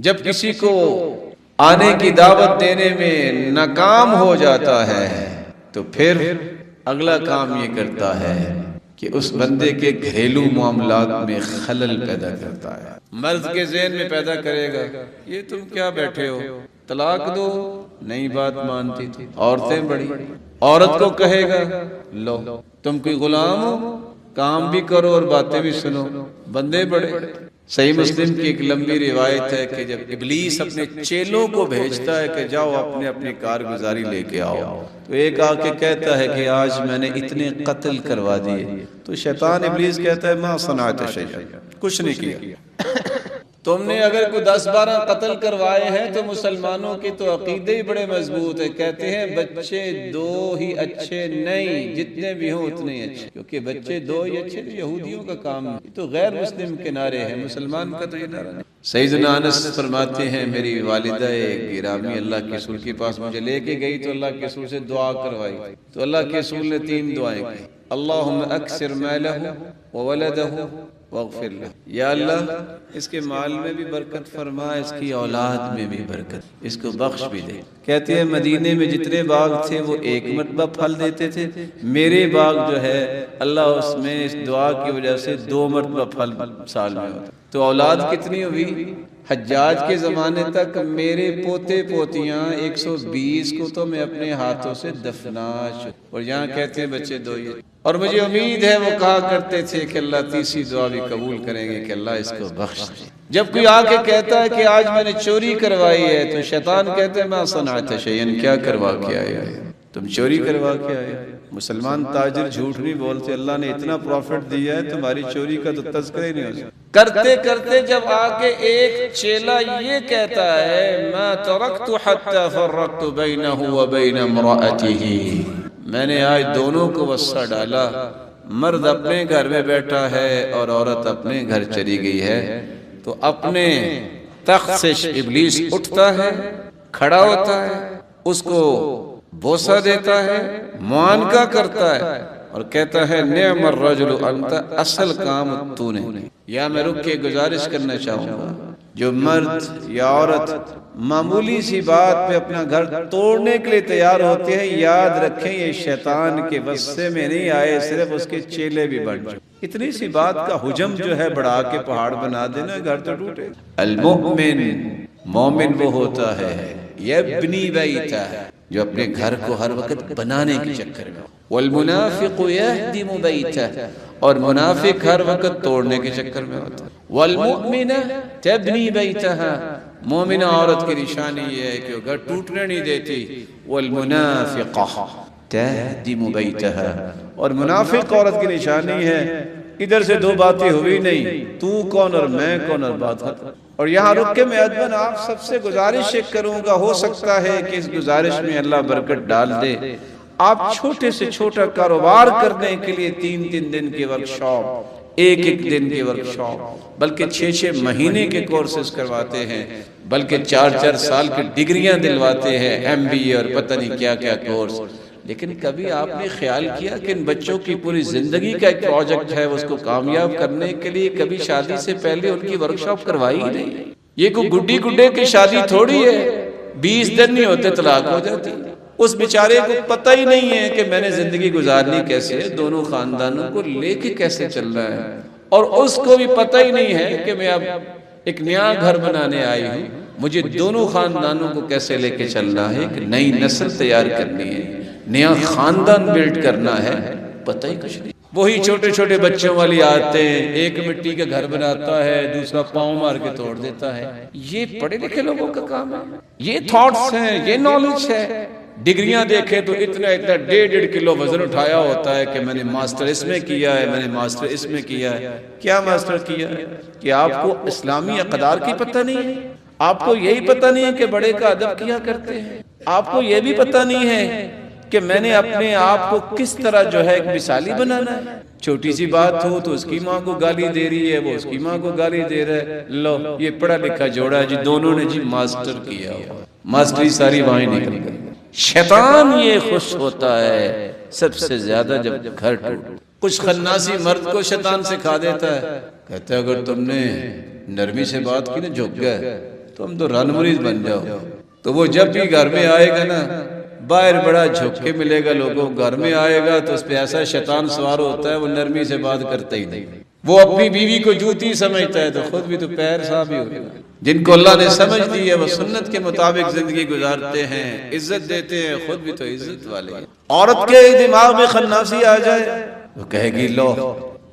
جب کسی کو آنے کی دعوت دینے میں ناکام ہو جاتا ہے تو پھر اگلا کام یہ کرتا ہے کہ اس بندے کے گھریلو معاملات میں خلل پیدا کرتا ہے۔ مرد کے ذہن میں پیدا کرے گا یہ تم کیا بیٹھے ہو، طلاق دو، نئی بات مانتی تھی، عورتیں بڑی۔ عورت کو کہے گا لو تم کوئی غلام ہو، کام بھی کرو اور باتیں بھی سنو، بندے بڑے۔ صحیح مسلم کی ایک لمبی روایت ہے کہ جب ابلیس اپنے چیلوں کو بھیجتا ہے کہ جاؤ اپنے اپنی کارگزاری لے کے آؤ، تو ایک آ کے کہتا ہے کہ آج میں نے اتنے قتل کروا دیے، تو شیطان ابلیس کہتا ہے ما صنعت شیئا، کچھ نہیں کیا، تم نے اگر کوئی 10-12 قتل کروائے ہیں تو مسلمانوں کے تو عقیدے ہی بڑے مضبوط ہیں، کہتے ہیں بچے 2 ہی اچھے نہیں، جتنے بھی ہوں اتنے ہی اچھے، کیونکہ بچے 2 ہی اچھے تو یہودیوں کا کام ہے، یہ تو غیر مسلم کے نعرے ہیں، مسلمان کا تو یہ نعرہ نہیں۔ سیدنا انس فرماتے ہیں میری والدہ گرامی اللہ کے رسول کے پاس مجھے لے کے گئی تو اللہ کے رسول سے دعا کروائی، تو اللہ کے رسول نے 3 دعائیں کی، اللہم اکثر مالہ وولدہ واغفر لہ، یا اللہ اس کے مال میں بھی برکت فرما، اس کی اولاد میں بھی برکت، اس کو بخش بھی دے۔ کہتے ہیں مدینے میں جتنے باغ تھے وہ 1 مرتبہ پھل دیتے تھے، میرے باغ جو ہے اللہ اس میں اس دعا کی وجہ سے 2 مرتبہ پھل سال میں ہوتا۔ تو اولاد کتنی ہوئی؟ حجاج کے زمانے تک میرے پوتے پوتیاں 120 کو تو میں اپنے ہاتھوں سے دفنا چکا، اور یہاں کہتے ہیں بچے 2 ہی۔ اور مجھے امید ہے وہ کہا کرتے تھے کہ اللہ تیسری دعا بھی قبول کریں گے کہ اللہ اس کو بخش دے۔ جب کوئی آ کے کہتا ہے کہ آج میں نے چوری کروائی ہے تو شیطان کہتے ہیں ما صنعت شیئا، کیا کروا کے آئے ہو تم، چوری کروا کے آئے ہو۔ مسلمان تاجر جھوٹ نہیں بولتے، اللہ نے اتنا پروفٹ دیا ہے تمہاری چوری کا تو تذکرہ ہی نہیں ہو سکتا۔ کرتے کرتے جب آ کے ایک چیلا یہ کہتا ہے ما ترکت حتی فرقت بینہ وبین امرأتہ، میں نے آج دونوں کو وصہ ڈالا، مرد اپنے گھر میں بیٹھا ہے اور عورت اپنے گھر چلی گئی ہے، تو اپنے تخت سے ابلیس اٹھتا ہے، کھڑا ہوتا ہے، اس کو بوسہ دیتا ہے، معانقہ کرتا ہے اور کہتا ہے نعم الرجل انت، اصل کام تو نے۔ یا میں رک کے گزارش کرنا چاہوں گا، جو مرد یا عورت معمولی سی بات پہ اپنا گھر توڑنے کے لیے تیار ہوتے ہیں، یاد رکھیں یہ شیطان کے وسوسے میں نہیں آئے، صرف اس کے چیلے بھی بن جائیں۔ اتنی سی بات کا حجم جو ہے بڑھا کے پہاڑ بنا دینا، گھر تو ٹوٹے۔ المؤمن، مومن وہ ہوتا ہے یبنی بیتہ، جو اپنے گھر کو ہر وقت بنانے کے چکر میں، والمنافق یہدم بیتہ، اور منافق ہر وقت توڑنے کے چکر میں ہوتا ہے۔ والمؤمنہ تبنی بیتہا، مومنہ عورت کی نشانی یہ ہے کہ وہ گھر ٹوٹنے نہیں دیتی۔ والمنافقہ تہدم بیتہا، اور منافق عورت کی نشانی ہے ادھر سے دو باتیں ہوئی نہیں، تو کون اور میں کون، اور بات ختم۔ اور یہاں رک کے میں ادبن آپ سب سے گزارش کروں گا، ہو سکتا ہے کہ اس گزارش میں اللہ برکت ڈال دے۔ آپ چھوٹے سے چھوٹا کاروبار کرنے کے لیے 3 دن کی ورکشاپ، 1 دن کی ورکشاپ، بلکہ 6 مہینے کے کورسز کرواتے ہیں، بلکہ 4 سال کی ڈگریاں دلواتے ہیں، MBA اور پتہ نہیں کیا کیا کورس۔ لیکن کبھی آپ نے خیال کیا کہ ان بچوں کی پوری زندگی کا ایک پروجیکٹ ہے، اس کو کامیاب کرنے کے لیے کبھی شادی سے پہلے ان کی ورکشاپ کروائی ہی نہیں؟ یہ کوئی گڈی گڈے کی شادی تھوڑی ہے، 20 دن نہیں ہوتے طلاق ہو جاتی۔ اس بیچارے کو پتہ ہی نہیں ہے کہ میں نے زندگی گزارنی کیسے ہے، دونوں خاندانوں کو لے کے کیسے چلنا ہے، اور اس کو بھی پتہ ہی نہیں ہے کہ میں اب ایک نیا گھر بنانے آئی ہوں، مجھے دونوں خاندانوں کو کیسے لے کے چلنا ہے، ایک نئی نسل تیار کرنی ہے، نیا خاندان بلڈ کرنا ہے، پتہ ہی کچھ نہیں۔ وہی چھوٹے چھوٹے بچوں والی عادتیں، ایک مٹی کا گھر بناتا ہے، دوسرا پاؤں مار کے توڑ دیتا ہے۔ یہ پڑھے لکھے لوگوں کا کام ہے، یہ تھاٹس ہیں، یہ نالج ہے۔ ڈگریاں دیکھیں تو اتنا 1.5 کلو وزن اٹھایا ہوتا ہے کہ میں نے ماسٹر اس میں کیا ہے، میں نے ماسٹر اس میں کیا ہے۔ کیا ماسٹر کیا ہے؟ کہ آپ کو اسلامی اقدار کی پتہ نہیں ہے، آپ کو یہی پتہ نہیں ہے کہ بڑے کا ادب کیا کرتے ہیں، آپ کو یہ بھی پتہ نہیں ہے کہ میں نے اپنے آپ کو کس طرح جو ہے ایک مثالی بنانا ہے۔ چھوٹی سی بات ہو تو اس کی ماں کو گالی دے رہی ہے، وہ اس کی ماں کو گالی دے رہا ہے، لو یہ پڑھا لکھا جوڑا ہے جی، دونوں نے جی ماسٹر کیا ہوا، ماسٹری ساری وہاں نکل گئی۔ شیطان یہ خوش ہوتا ہے سب سے زیادہ جب گھر ٹوٹے۔ کچھ خناسی مرد کو شیطان سکھا دیتا ہے، کہتا ہے اگر تم نے نرمی سے بات کی نا جھک گئے تو ہم تو رن مریض بن جاؤ۔ تو وہ جب بھی گھر میں آئے گا نا، باہر بڑا جھک کے ملے گا لوگوں، گھر میں آئے گا تو اس پہ ایسا شیطان سوار ہوتا ہے وہ نرمی سے بات کرتا ہی نہیں۔ وہ اپنی بیوی کو جوتی سمجھتا ہے تو خود بھی تو پیر صاحب ہی ہوگا۔ جن کو اللہ نے سمجھ دی ہے وہ سنت کے مطابق زندگی گزارتے ہیں، عزت دیتے ہیں، خود بھی تو عزت والے ہیں۔ عورت کے دماغ میں خناسی آ جائے وہ کہے گی لو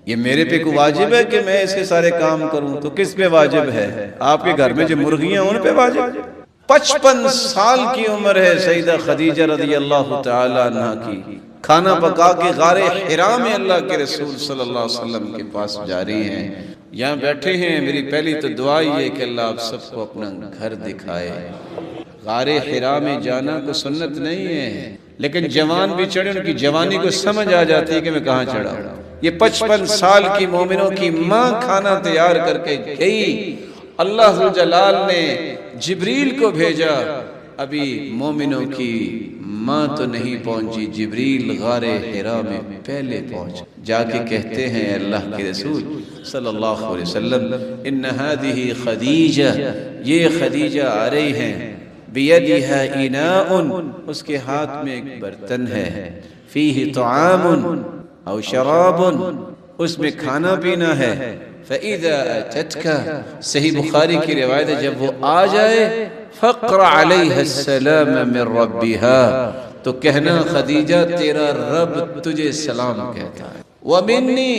یہ میرے پہ کوئی واجب ہے کہ میں اس کے سارے کام کروں، تو کس پہ واجب ہے؟ آپ کے گھر میں جو مرغیاں ان پہ واجب۔ 55 سال کی عمر ہے سیدہ خدیجہ رضی اللہ تعالی عنہ کی، کھانا پکا کے غار حرا میں اللہ کے رسول صلی اللہ علیہ وسلم کے پاس جاری ہیں، یہاں بیٹھے ہیں۔ میری پہلی تو دعا یہ ہے کہ اللہ آپ سب کو اپنا گھر دکھائے۔ غار حرا میں جانا کو سنت نہیں ہے، لیکن جوان بھی چڑھے ان کی جوانی کو سمجھ آ جاتی ہے کہ میں کہاں چڑھا۔ یہ 55 سال کی مومنوں کی ماں کھانا تیار کر کے گئی، اللہ ذوالجلال نے جبریل کو بھیجا، ابھی مومنوں کی ماں تو نہیں پہنچی، جبریل غار حرا میں پہلے پہنچ، جا کے کہتے ہیں اللہ کے رسول صلی اللہ علیہ وسلم ان هذه خدیجہ، یہ خدیجہ آ رہی ہیں، بیدہا اناء، اس کے ہاتھ میں ایک برتن ہے، فیہ طعام او شراب، اس میں کھانا پینا ہے، فَإِذَا أَتَتْكَ، صحیح بخاری کی روایت ہے جب وہ آ جائے، فَقْرَ عَلَيْهَا السَّلَامَ مِن رَبِّهَا، تو کہنا خدیجہ تیرا رب تجھے سلام کہتا ہے، وَمِنِّي،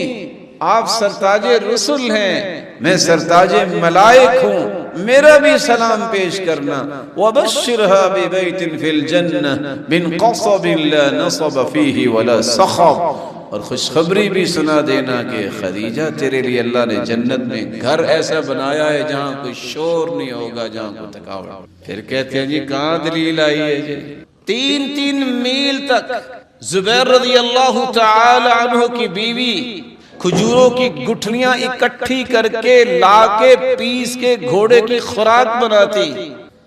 آپ سرتاج رسل ہیں، میں سرتاج ملائک ہوں، میرا بھی سلام پیش کرنا، وَبَشِّرْهَا بِبَيْتٍ فِي الْجَنَّةِ مِنْ قَصَبٍ لَا نَصَبَ فِيهِ وَلَا صَخَبٍ، اور خوشخبری بھی سنا دینا کہ خدیجہ تیرے لیے اللہ نے جنت میں گھر ایسا بنایا ہے جہاں کوئی شور نہیں ہوگا، جہاں کوئی تھکاوٹ۔ پھر کہتے ہیں جی کہاں دلیل آئی ہے جی؟ 3 میل تک زبیر رضی اللہ تعالی عنہ کی بیوی کھجوروں کی گٹھلیاں اکٹھی کر کے لا کے پیس کے گھوڑے کی خوراک بناتی،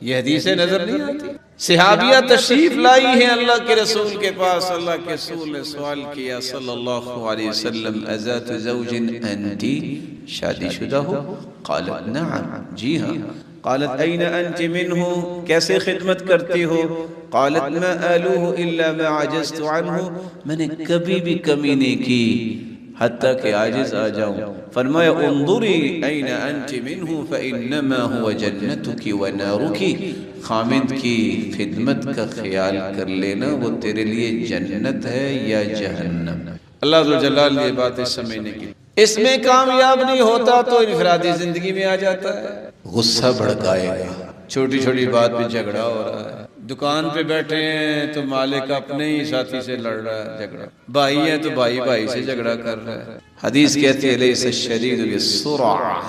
یہ حدیثیں نظر نہیں آتی؟ صحابیہ تشریف لائی ہیں اللہ کے رسول کے پاس، اللہ کے رسول نے سوال کیا صلی اللہ علیہ وسلم ازات زوج انتی، شادی شدہ ہو؟ قالت نعم، جی ہاں۔ قالت این انت منہ، کیسے خدمت کرتی ہو؟ قالت ما آلوہ الا ما عجزت عنہ، میں نے کبھی بھی کمی نہیں کی حتیٰ کہ عاجز آ جاؤں۔ فرمایا انظری این انت منہ فانما هو جنتک ونارک، خامد کی خدمت کا خیال کر لینا، وہ تیرے لیے جنت ہے یا جہنم۔ اللہ ذوالجلال نے یہ باتیں سمجھنے کی، اس میں کامیاب نہیں ہوتا تو انفرادی زندگی میں آ جاتا ہے، غصہ بھڑکائے گا، چھوٹی چھوٹی بات پہ جھگڑا ہو رہا ہے، دکان پہ بیٹھے ہیں تو مالک اپنے ہی ساتھی سے لڑ رہا ہے جھگڑا، بھائی ہے تو بھائی بھائی سے جھگڑا کر رہا ہے۔ حدیث کہتی ہے لیس الشدید بالسرعہ،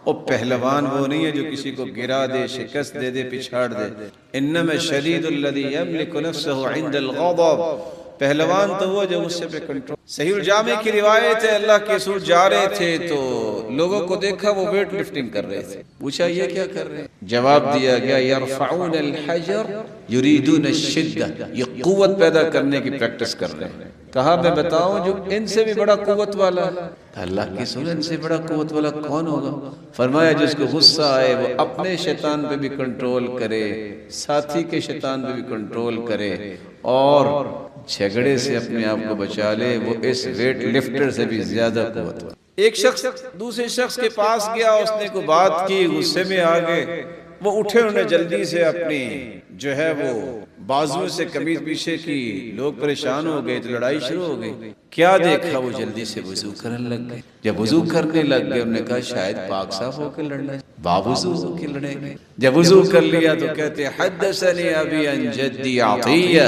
وہ پہلوان وہ نہیں ہے جو کسی کو گرا دے، شکست دے دے، پچھاڑ دے، انما الشدید الذی یملک نفسہ عند الغضب، پہلوان تو وہ جو غصے پہ کنٹرول۔ صحیح الجامع کی روایت ہے اللہ کے رسول جا رہے تھے تو لوگوں کو دیکھا وہ ویٹ لفٹنگ کر رہے تھے، پوچھا یہ کیا کر رہے ہیں؟ جواب دیا گیا یرفعون الحجر یریدون الشدہ، یہ قوت پیدا کرنے کی پریکٹس کر رہے ہیں۔ کہا میں بتاؤں جو ان سے بھی بڑا قوت والا ہے؟ اللہ کی رسول ان سے بڑا قوت والا کون ہوگا؟ فرمایا جس کو غصہ آئے وہ اپنے شیطان پہ بھی کنٹرول کرے، ساتھی کے شیطان پہ بھی کنٹرول کرے، اور جھگڑے سے اپنے آپ کو بچا لے، وہ اس ویٹ لفٹر سے بھی زیادہ قوت والا۔ ایک شخص دوسرے شخص کے پاس گیا، اس نے کوئی بات کی، غصے میں آ گئے، وہ اٹھے، انہوں نے جلدی سے اپنی جو ہے وہ بازو سے قمیض پیچھے کی، لوگ پریشان ہو گئے تو لڑائی شروع ہو گئی۔ کیا دیکھا؟ وہ جلدی سے وضو کرنے لگ گئے۔ جب وضو کرنے لگ گئے انہوں نے کہا شاید پاک صاف ہو کے لڑنا ہے، باوضو ہو کے لڑیں گے۔ جب وضو کر لیا تو کہتے حدثنی ابی عن جدی عطیہ،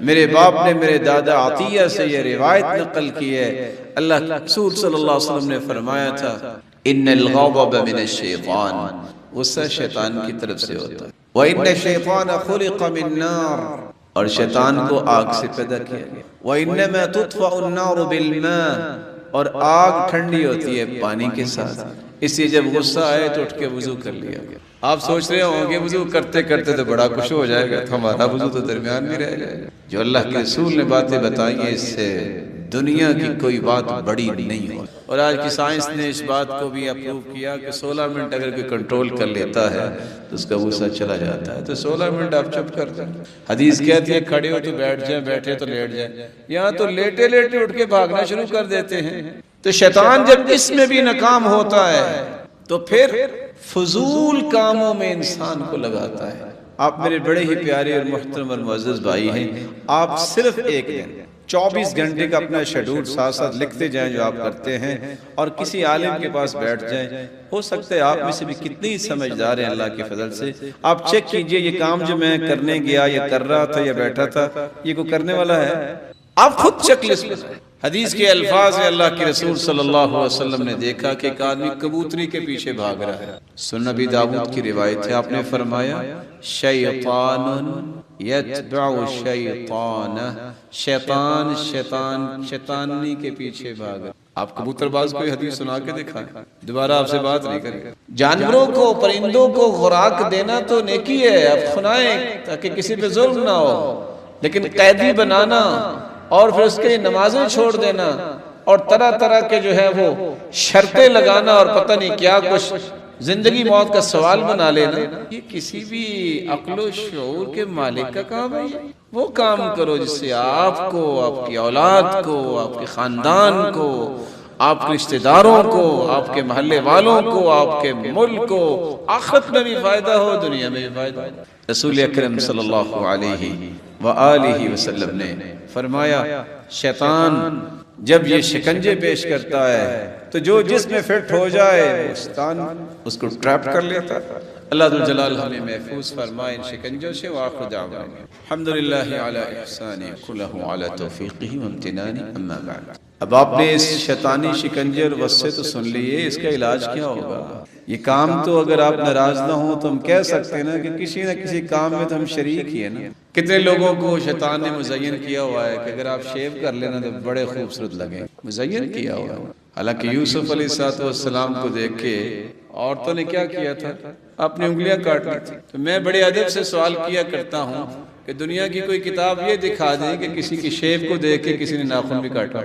میرے باپ نے میرے دادا عطیہ سے یہ روایت نقل کی ہے، اللہ کے رسول صلی اللہ علیہ وسلم نے فرمایا تھا ان الغضب من الشیطان، غصہ شیطان کی طرف سے ہوتا ہے، وَإِنَّ الشَّيْطَانَ خُلِقَ مِن نَّارٍ، اور شیطان کو آگ سے پیدا کیا گیا، وَإِنَّمَا تُطْفَأُ النَّارُ بِالْمَاءِ، اور آگ ٹھنڈی ہوتی ہے پانی کے ساتھ، اس لیے جب غصہ آئے تو اٹھ کے وضو کر لیا گیا۔ آپ سوچ رہے ہوں گے وضو کرتے کرتے تو بڑا کچھ ہو جائے گا، تو ہمارا وضو تو درمیان میں رہ جائے گا۔ جو اللہ کے رسول نے باتیں بتائی ہیں اس سے دنیا کی کوئی بات بڑی نہیں ہو، اور آج کی سائنس نے اس بات کو بھی اپروو کیا کہ 16 منٹ اگر کوئی کنٹرول کر لیتا ہے تو اس کا غصہ چلا جاتا ہے، تو 16 منٹ آپ چپ کر دیں۔ حدیث کہتی ہے کھڑے ہو تو بیٹھ جائیں، بیٹھے تو لیٹ جائیں، یہاں تو لیٹے لیٹے اٹھ کے بھاگنا شروع کر دیتے ہیں۔ تو شیطان جب اس میں بھی ناکام ہوتا ہے تو پھر فضول کاموں میں انسان کو لگاتا ہے۔ آپ میرے بڑے ہی پیارے اور محترم اور معزز بھائی ہیں، آپ صرف ایک دن 24 گھنٹے کا اپنا شیڈول ساتھ ساتھ لکھتے جائیں جو آپ کرتے ہیں، اور کسی عالم کے پاس بیٹھ جائیں، ہو سکتا ہے آپ میں سے بھی کتنی سمجھدار ہیں اللہ کے فضل سے، آپ چیک کیجئے یہ کام جو میں کرنے گیا یا کر رہا تھا یا بیٹھا تھا یہ کوئی کرنے والا ہے؟ آپ خود چیک لسٹ بنائیں۔ حدیث کے الفاظ میں اللہ کے رسول صلی اللہ علیہ وسلم نے دیکھا کہ ایک آدمی کبوتری کے پیچھے بھاگ رہا ہے، سنن نبی داؤد کی روایت ہے، آپ نے فرمایا شیطان یتبع شیطان، شیطان شیطانی کے پیچھے بھاگا۔ آپ کبوتر باز کوئی حدیث سنا کے دکھائیں، دوبارہ آپ سے بات نہیں کریں۔ جانوروں کو پرندوں کو خوراک دینا تو نیکی ہے، آپ سنائیں تاکہ کسی پہ ظلم نہ ہو، لیکن قیدی بنانا اور پھر اس کے نمازیں چھوڑ دینا اور طرح طرح کے جو ہے وہ شرطیں لگانا اور پتہ نہیں کیا کچھ زندگی موت کا سوال بنا لینا، یہ کسی بھی عقل و شعور کے مالک کا کام ہے؟ وہ کام کرو جس سے آپ کو، آپ کی اولاد کو، آپ کے خاندان کو، آپ کے رشتہ داروں کو، آپ کے محلے والوں کو، آپ کے ملک کو آخرت میں بھی فائدہ ہو، دنیا میں بھی فائدہ ہو۔ رسول اکرم صلی اللہ علیہ وآلہ وسلم نے فرمایا شیطان جب یہ شکنجے پیش کرتا ہے تو جو جس میں فٹ ہو جائے شیطان اس کو ٹریپ کر لیتا ہے۔ اللہ ذوالجلال ہمیں محفوظ فرمائے ان شکنجوں سے۔ وآخر دعوانا الحمدللہ علی احسانہ کلہ علی توفیقہ وامتنانہ، اما بعد۔ اب آپ نے اس شیطانی شکنجے اور وصفے تو سن لیے، اس کا علاج کیا ہوگا؟ یہ کام تو اگر آپ ناراض نہ ہوں تو ہم کہہ سکتے ہیں نا کہ کسی نہ کسی کام میں تو ہم شریک ہی ہیں نا۔ کتنے لوگوں کو شیطان نے مزین کیا ہوا ہے کہ اگر آپ شیو کر لینا تو بڑے خوبصورت لگیں، مزین کیا ہوا ہے۔ حالانکہ یوسف علیہ السلام کو دیکھ کے عورتوں نے کیا کیا تھا؟ اپنی انگلیاں کاٹ لی تھی. تو میں بڑے ادب سے سوال کیا کرتا ہوں کہ دنیا کی کوئی کتاب یہ دکھا دے کہ کسی کی شیپ کو دیکھ کے کسی نے ناخن بھی کاٹا.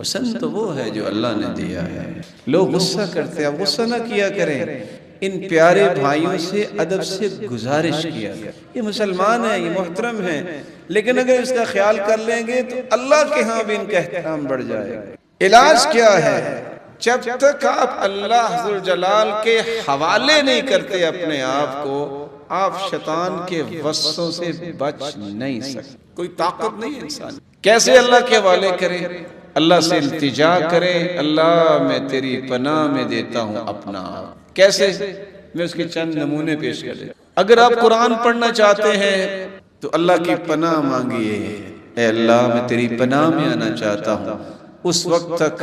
حسن تو وہ ہے جو اللہ نے دیا ہے. لوگ غصہ کرتے ہیں، اب غصہ نہ کیا کریں. ان پیارے بھائیوں سے ادب سے گزارش کیا کریں. یہ مسلمان ہیں، یہ محترم ہیں، لیکن اگر اس کا خیال کر لیں گے تو اللہ کے ہاں بھی ان کا احترام بڑھ جائے گا. علاج کیا ہے؟ جب تک آپ اللہ ذوالجلال کے حوالے نہیں کرتے اپنے آپ کو، آپ شیطان کے وسوسوں سے بچ نہیں سکتے. کوئی طاقت نہیں ہے انسان. کیسے اللہ کے حوالے کریں؟ اللہ سے التجا کریں، اللہ میں تیری پناہ میں دیتا ہوں اپنا آپ. کیسے؟ میں اس کے چند نمونے پیش کر دیتا. اگر آپ قرآن پڑھنا چاہتے ہیں تو اللہ کی پناہ مانگیے. اے اللہ میں تیری پناہ میں آنا چاہتا ہوں. اس وقت تک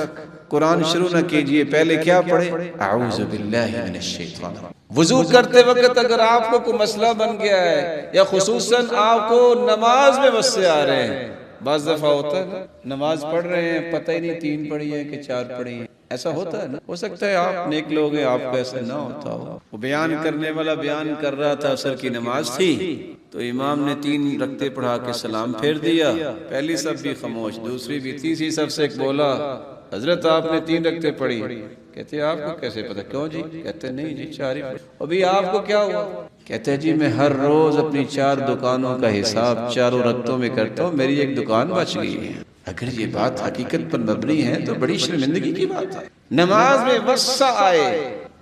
قرآن شروع نہ کیجئے، پہلے کیا پڑھے؟ اعوذ باللہ من الشیطان. وضو کرتے وقت اگر آپ کو کوئی مسئلہ بن گیا ہے یا خصوصاً آپ کو نماز میں وسوسے آ رہے ہیں، بعض دفعہ ہوتا ہے نا، نماز پڑھ رہے ہیں پتہ ہی نہیں 3 پڑھی ہے کہ 4 پڑھی ہے. ایسا ہوتا ہے نا. ہو سکتا ہے آپ نیک لوگ ہیں، آپ کو ایسا نہ ہوتا ہو. وہ بیان کرنے والا بیان کر رہا تھا، عصر کی نماز تھی تو امام نے 3 رکعتیں پڑھا کے سلام پھیر دیا. پہلی صف بھی خاموش، دوسری بھی، تیسری صف سے ایک بولا، حضرت آپ نے 3 رکعتیں پڑھی. کہتے آپ کو کیسے پتا؟ کیوں جی؟ کہتے نہیں جی 4 ہی پڑھی. ابھی آپ کو کیا ہوا؟ کہتے جی میں ہر روز اپنی 4 دکانوں کا حساب 4 رکعتوں میں کرتا ہوں، میری ایک دکان بچ گئی ہے. اگر یہ بات حقیقت پر مبنی ہے تو بڑی شرمندگی کی بات ہے. نماز میں وسع آئے،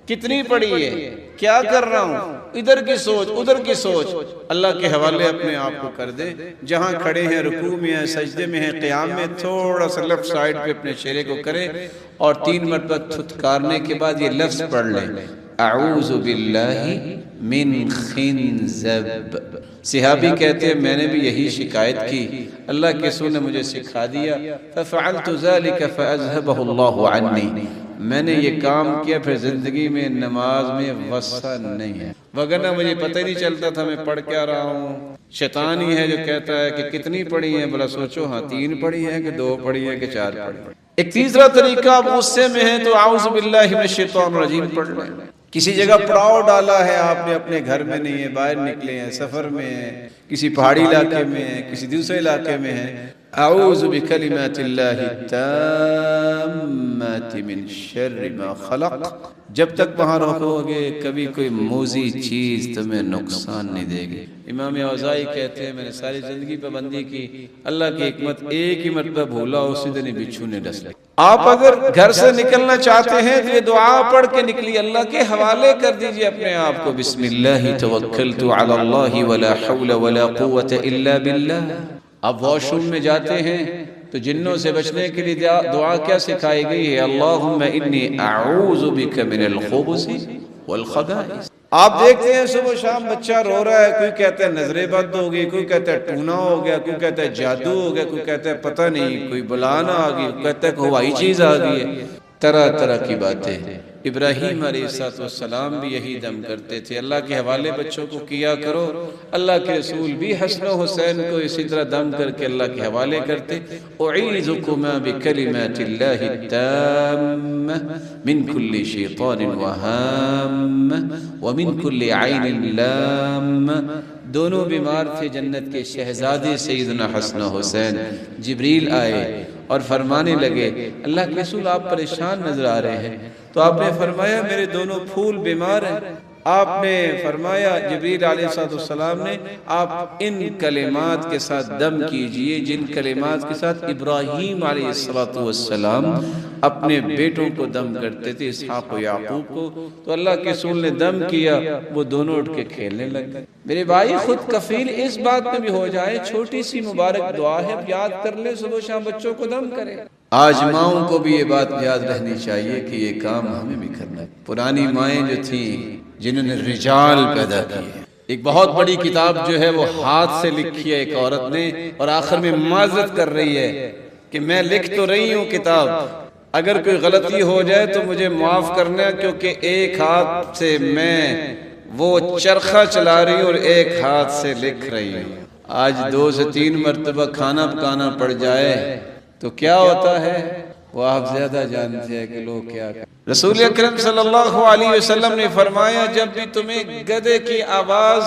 کتنی پڑھی ہے، کیا کر رہا ہوں، ادھر کی سوچ ادھر کی سوچ. اللہ کے حوالے اپنے آپ کو کر دے. جہاں کھڑے ہیں، رکوع میں ہیں، سجدے میں ہیں، قیام میں، تھوڑا سا لیفٹ سائیڈ پہ اپنے چہرے کو کرے اور 3 مرتبہ تھتکارنے کے بعد یہ لفظ پڑھ لیں، اعوذ باللہ من خنزب. صحابی کہتے ہیں میں نے بھی یہی شکایت کی، اللہ کے رسول نے مجھے سکھا دیا. ففعلت ذلك فاذهبه الله عني. میں نے یہ کام کیا، پھر زندگی میں نماز میں وسع نہیں ہے، وگرنہ مجھے پتہ ہی نہیں چلتا تھا میں پڑھ کیا رہا ہوں. شیطان ہی ہے جو کہتا ہے کہ کتنی پڑھی ہیں، بلا سوچو ہاں 3 پڑھی ہیں کہ 2 پڑھی ہیں کہ 4 پڑھی ہیں. ایک تیسرا طریقہ، آپ غصے میں ہیں تو اعوذ باللہ من الشیطان الرجیم پڑھ لیں. کسی جگہ پڑاؤ ڈالا ہے آپ نے، اپنے گھر میں نہیں ہے، باہر نکلے ہیں، سفر میں ہیں، کسی پہاڑی علاقے میں ہیں، کسی دوسرے علاقے میں ہیں، اعوذ بکلمات اللہ التامات من شر ما خلق. جب تک وہاں رہو گے کبھی کوئی موذی چیز تمہیں نقصان نہیں دے گی. امام اوزاعی کہتے ہیں میں نے ساری زندگی پابندی کی، اللہ کی حکمت ایک ہی مرتبہ بھولا، اسی دن بچھو نے ڈس لیا. آپ اگر گھر سے نکلنا چاہتے ہیں تو یہ دعا پڑھ کے نکلیے، اللہ کے حوالے کر دیجئے اپنے آپ کو. بسم اللہ توکلت علی اللہ ولا حول ولا قوت الا باللہ. آپ واش روم میں جاتے ہیں تو جنوں سے بچنے کے لیے دعا کیا سکھائی گئی ہے؟ اللہم انی اعوذ بک من الخبث والخبائث. آپ دیکھتے ہیں صبح شام بچہ رو رہا ہے، کوئی کہتا ہے نظر بد ہو گئی، کوئی کہتا ہے ٹونا ہو گیا، کوئی کہتا ہے جادو ہو گیا، کوئی کہتا ہے پتہ نہیں کوئی بلانا آ گئی، کوئی کہتا ہے کوئی ہوائی چیز آ گئی ہے. طرح طرح کی باتیں. ابراہیم علیہ السلام بھی یہی دم کرتے تھے. اللہ کے حوالے بچوں کو کیا کرو. اللہ کے رسول بھی حسن و حسین کو اسی طرح دم کر کے اللہ کے حوالے کرتے. اعیذکما بکلمات اللہ التامہ من کل شیطان وہامہ ومن کل عین لامہ. دونوں بیمار تھے جنت کے شہزادے سیدنا حسن و حسین. جبریل آئے اور فرمانے لگے اللہ کے رسول آپ پریشان نظر آ رہے ہیں. تو آپ نے فرمایا میرے دونوں پھول بیمار ہیں. آپ نے فرمایا جبریل علیہ السلام نے آپ ان کلمات کے ساتھ دم کیجئے جن کلمات کے ساتھ ابراہیم علیہ السلام اپنے بیٹوں کو دم کرتے تھے، اسحاق و یعقوب کو. تو اللہ کے رسول نے دم کیا، وہ دونوں اٹھ کے کھیلنے لگ گئے. میرے بھائی خود کفیل اس بات میں بھی ہو جائے، چھوٹی سی مبارک دعا ہے، یاد کر لیں، صبح شام بچوں کو دم کریں. آج ماؤں کو بھی یہ بات یاد رہنی چاہیے کہ یہ کام ہمیں بھی کرنا ہے. پرانی مائیں جو تھیں جنہوں نے رجال پیدا کیے، ایک بہت بڑی کتاب جو ہے وہ ہاتھ سے لکھی ہے ایک عورت نے، اور آخر میں معذرت کر رہی ہے کہ میں لکھ تو رہی ہوں کتاب، اگر کوئی غلطی ہو جائے تو مجھے معاف کرنا، کیونکہ ایک ہاتھ سے میں وہ چرخہ چلا رہی ہوں اور ایک ہاتھ سے لکھ رہی ہوں. آج 2 سے 3 مرتبہ کھانا پکانا پڑ جائے تو کیا ہوتا ہے؟ وہ آپ زیادہ جانتے ہیں کہ لوگ کیا کریں۔ رسول اکرم صلی اللہ علیہ وسلم نے فرمایا جب بھی تمہیں گدھے کی آواز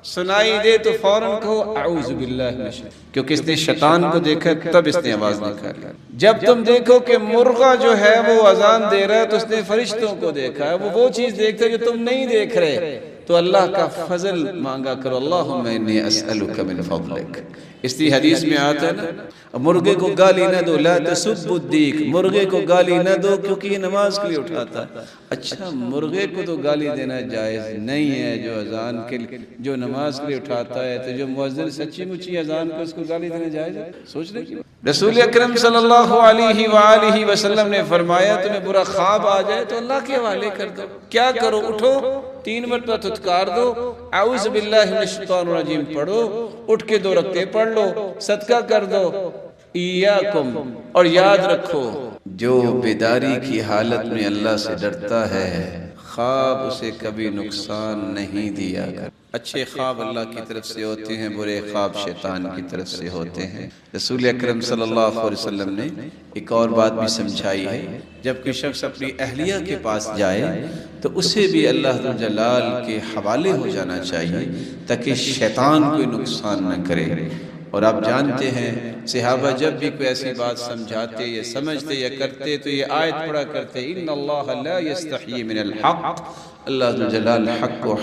سنائی دے تو فوراً کہو اعوذ باللہ من الشیطان، کیونکہ اس نے شیطان کو دیکھا تب اس نے آواز نکالی۔ جب تم دیکھو کہ مرغا جو ہے وہ اذان دے رہا ہے تو اس نے فرشتوں کو دیکھا ہے، وہ چیز دیکھتا ہے جو تم نہیں دیکھ رہے، تو اللہ کا فضل مانگا کرو، اللہم انی اسألک من فضلک۔ اس لیے حدیث میں آتا ہے نا، مرغے کو گالی نہ دو، لا تسبوا الدیک، مرغے کو گالی نہ دو کیونکہ یہ نماز کے لیے اٹھاتا ہے۔ اچھا مرغے کو تو گالی دینا جائز نہیں ہے جو اذان کے لیے، جو نماز کے لیے اٹھاتا ہے، تو جو مؤذن سچی مچی اذان کو اس کو گالی دینا جائز ہے؟ سوچنے کی بات۔ رسول اکرم صلی اللہ علیہ وآلہ وسلم نے فرمایا تمہیں برا خواب آ جائے تو اللہ کے حوالے کر دو، کیا کرو، اٹھو 3 مرتبہ تھتکار دو، اعوذ باللہ من الشیطان الرجیم پڑھو، اٹھ کے 2 رکعتیں پڑھ لو، صدقہ کر دو، ایاکم، اور یاد رکھو جو بیداری کی حالت میں اللہ سے ڈرتا ہے خواب اسے کبھی نقصان نہیں دیا کر۔ اچھے خواب اللہ کی طرف سے ہوتے ہیں، برے خواب شیطان کی طرف سے ہوتے ہیں۔ رسول اکرم صلی اللہ علیہ وسلم نے ایک اور بات بھی سمجھائی ہے، جب کوئی شخص اپنی اہلیہ کے پاس جائے تو اسے بھی اللہ ذو الجلال کے حوالے ہو جانا چاہیے تاکہ شیطان کوئی نقصان نہ کرے۔ اور آپ جانتے ہیں صحابہ جب بھی کوئی ایسی بات سمجھاتے یا سمجھتے یا کرتے تو یہ آیت پڑھا کرتے، ان اللہ لا یستحیی من الحق، اللہ ذو الجلال حق کو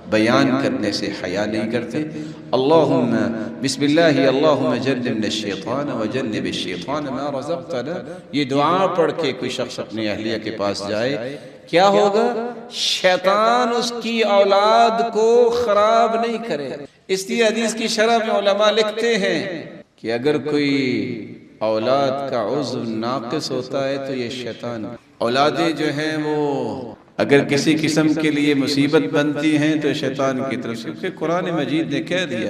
بیان کرنے سے حیا نہیں کرتے۔ اللہم بسم اللہ اللہم جنبنا الشیطان وجنب الشیطان ما رزقتنا، یہ دعا پڑھ کے کوئی شخص اپنی اہلیہ کے پاس جائے، کیا ہوگا؟ شیطان اس کی اولاد کو خراب نہیں کرے۔ اس لیے حدیث کی شرح میں علماء لکھتے ہیں کہ اگر کوئی اولاد کا عضو ناقص ہوتا ہے تو یہ شیطان، اولادیں جو ہیں وہ اگر کسی قسم کے لیے مصیبت بنتی ہیں تو شیطان کی طرف سے، کیونکہ قرآن مجید نے کہہ دیا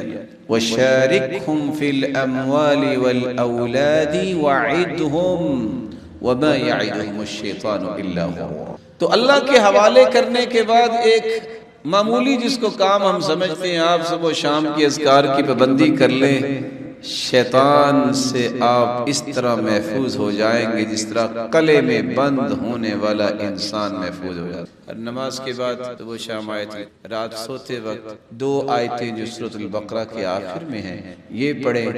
وَشَارِكْهُمْ فِي الْأَمْوَالِ وَالْأَوْلَادِ وَعِدْهُمْ وَمَا يَعِدُهُمُ الشَّيْطَانُ إِلَّا هُوَ۔ تو اللہ کے حوالے کرنے کے بعد ایک معمولی جس کو کام ہم سمجھتے ہیں، آپ صبح و شام کی اذکار کی پابندی کر لیں، شیطان سے آپ اس طرح محفوظ ہو جائیں گے جس طرح قلعے میں بند ہونے والا انسان محفوظ ہو جاتا ہے۔ نماز کے بعد صبح شام آیت، رات سوتے وقت 2 آیتیں جو سورۃ البقرہ کے آخر میں ہیں یہ پڑھیں۔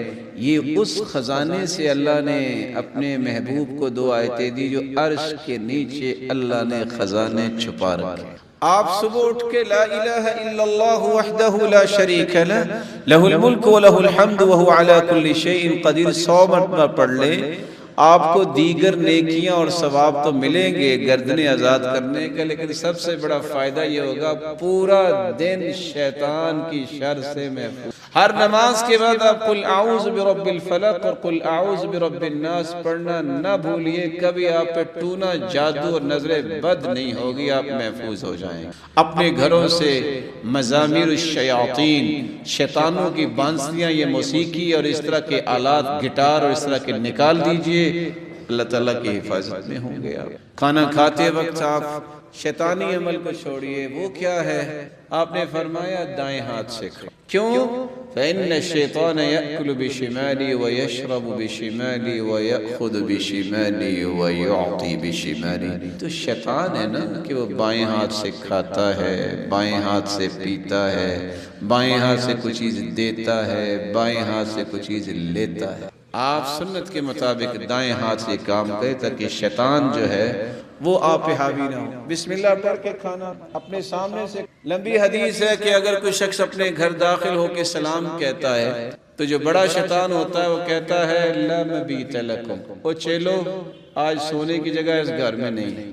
یہ اس خزانے سے اللہ نے اپنے محبوب کو 2 آیتیں دی جو عرش کے نیچے اللہ نے خزانے چھپا رکھے۔ آپ صبح اٹھ کے لا الہ الا اللہ وحدہ لا شریک لہ لہ الملک و لہ الحمد وہو علی کل شیء قدیر 100 مرتبہ پڑھ لیں، آپ کو دیگر نیکیاں اور ثواب تو ملیں گے گردنیں آزاد کرنے کا، لیکن سب سے بڑا فائدہ یہ ہوگا پورا دن شیطان کی شر سے محفوظ۔ ہر نماز کے بعد آپ قل اعوذ برب الفلق اور قل اعوذ برب الناس پڑھنا نہ بھولیے، کبھی آپ پہ ٹونا جادو اور نظر بد نہیں ہوگی، آپ محفوظ ہو جائیں۔ اپنے گھروں سے مزامیر الشیاطین، شیطانوں کی بانسلیاں، یہ موسیقی اور اس طرح کے آلات، گٹار اور اس طرح کے نکال دیجئے، اللہ تعالیٰ کی حفاظت میں ہوں گے۔ آپ کھانا کھاتے وقت آپ شیطانی عمل کو چھوڑیے، وہ کیا ہے؟ آپ نے فرمایا دائیں ہاتھ سے کھاؤ۔ کیوں؟ فَإِنَّ الشَّيْطَانَ يَأْكُلُ بِشِمَالِهِ وَيَشْرَبُ بِشِمَالِهِ وَيَأْخُذُ بِشِمَالِهِ وَيُعْطِي بِشِمَالِهِ۔ تو شیطان ہے نا کہ وہ بائیں ہاتھ سے کھاتا ہے، بائیں ہاتھ سے پیتا ہے، بائیں ہاتھ سے کچھ چیز دیتا ہے، بائیں ہاتھ سے کچھ چیز لیتا ہے۔ آپ سنت کے مطابق دائیں ہاتھ سے کام کریں تاکہ شیطان جو ہے وہ آپ پہ حاوی نہ ہو۔ بسم اللہ پڑھ کے کھانا اپنے سامنے سے۔ لمبی حدیث ہے کہ اگر کوئی شخص اپنے گھر داخل ہو کے سلام کہتا ہے تو جو بڑا شیطان ہوتا ہے وہ کہتا ہے لا مبیت لکم، او چلو آج سونے کی جگہ اس گھر میں نہیں۔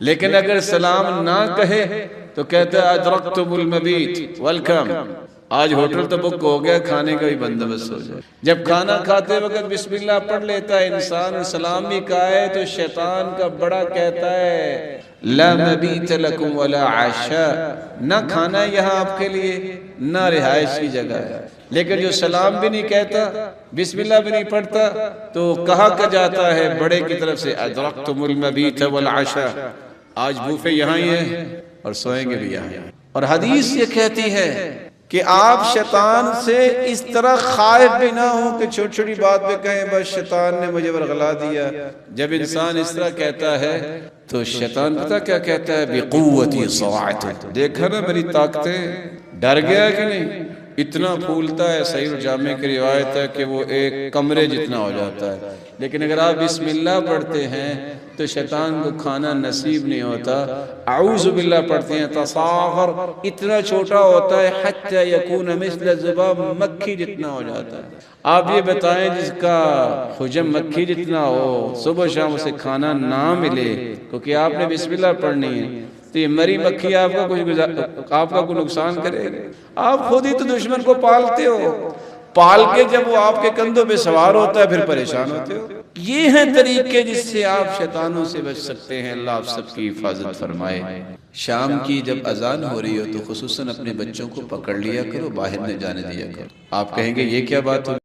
لیکن اگر سلام نہ کہے تو کہتا ہے ادرکتم المبیت، ویلکم، آج ہوٹل تو بک ہو گیا، کھانے کا بھی بندوبست ہو جائے۔ جب کھانا کھاتے وقت بسم اللہ پڑھ لیتا ہے انسان، سلام بھی کہا ہے تو شیطان کا بڑا کہتا ہے لا مبیت لکم ولا عشاء، نہ کھانا یہاں آپ کے لیے نہ رہائش کی جگہ ہے۔ لیکن جو سلام بھی نہیں کہتا، بسم اللہ بھی نہیں پڑھتا، تو کہا کہ جاتا ہے بڑے کی طرف سے ادرکتم المبیت والعشاء، آج بوفے یہاں ہی ہے اور سوئیں گے بھی یہاں۔ اور حدیث یہ کہتی ہے کہ آپ شیطان سے اس طرح خائف بھی نہ ہوں کہ چھوٹی چھوٹی بات پہ کہیں بس شیطان نے مجھے ورغلا دیا. جب انسان اس طرح کہتا ہے تو شیطان پتہ کیا کہتا ہے؟ بِقُوَّتِي صَوَعْتُ. دیکھا نا میری طاقتیں، ڈر گیا کہ نہیں؟ اتنا پھولتا ہے. صحیح الجامع کی روایت ہے کہ وہ ایک کمرے جتنا ہو جاتا ہے. لیکن اگر آپ بسم اللہ پڑھتے ہیں تو شیطان کو کھانا نصیب نہیں ہوتا. اعوذ باللہ پڑھتے ہیں تصاغر، اتنا چھوٹا ہوتا ہے حتی یکون مثل ذباب، مکھی جتنا ہو جاتا ہے. آپ یہ بتائیں جس کا حجم مکھی جتنا ہو، صبح شام اسے کھانا نہ ملے کیونکہ آپ نے بسم اللہ پڑھنی ہے، تو یہ مری مکھی آپ کا کوئی نقصان کرے گا؟ آپ خود ہی تو دشمن کو پالتے ہو. پال کے جب وہ آپ کے کندھوں پہ سوار ہوتا ہے پھر پریشان ہوتے ہو. یہ ہیں طریقے جس سے آپ شیطانوں سے بچ سکتے ہیں. اللہ آپ سب کی حفاظت فرمائے. شام کی جب اذان ہو رہی ہو تو خصوصاً اپنے بچوں کو پکڑ لیا کرو، باہر نہ جانے دیا کرو. آپ کہیں گے یہ کیا بات ہوئی؟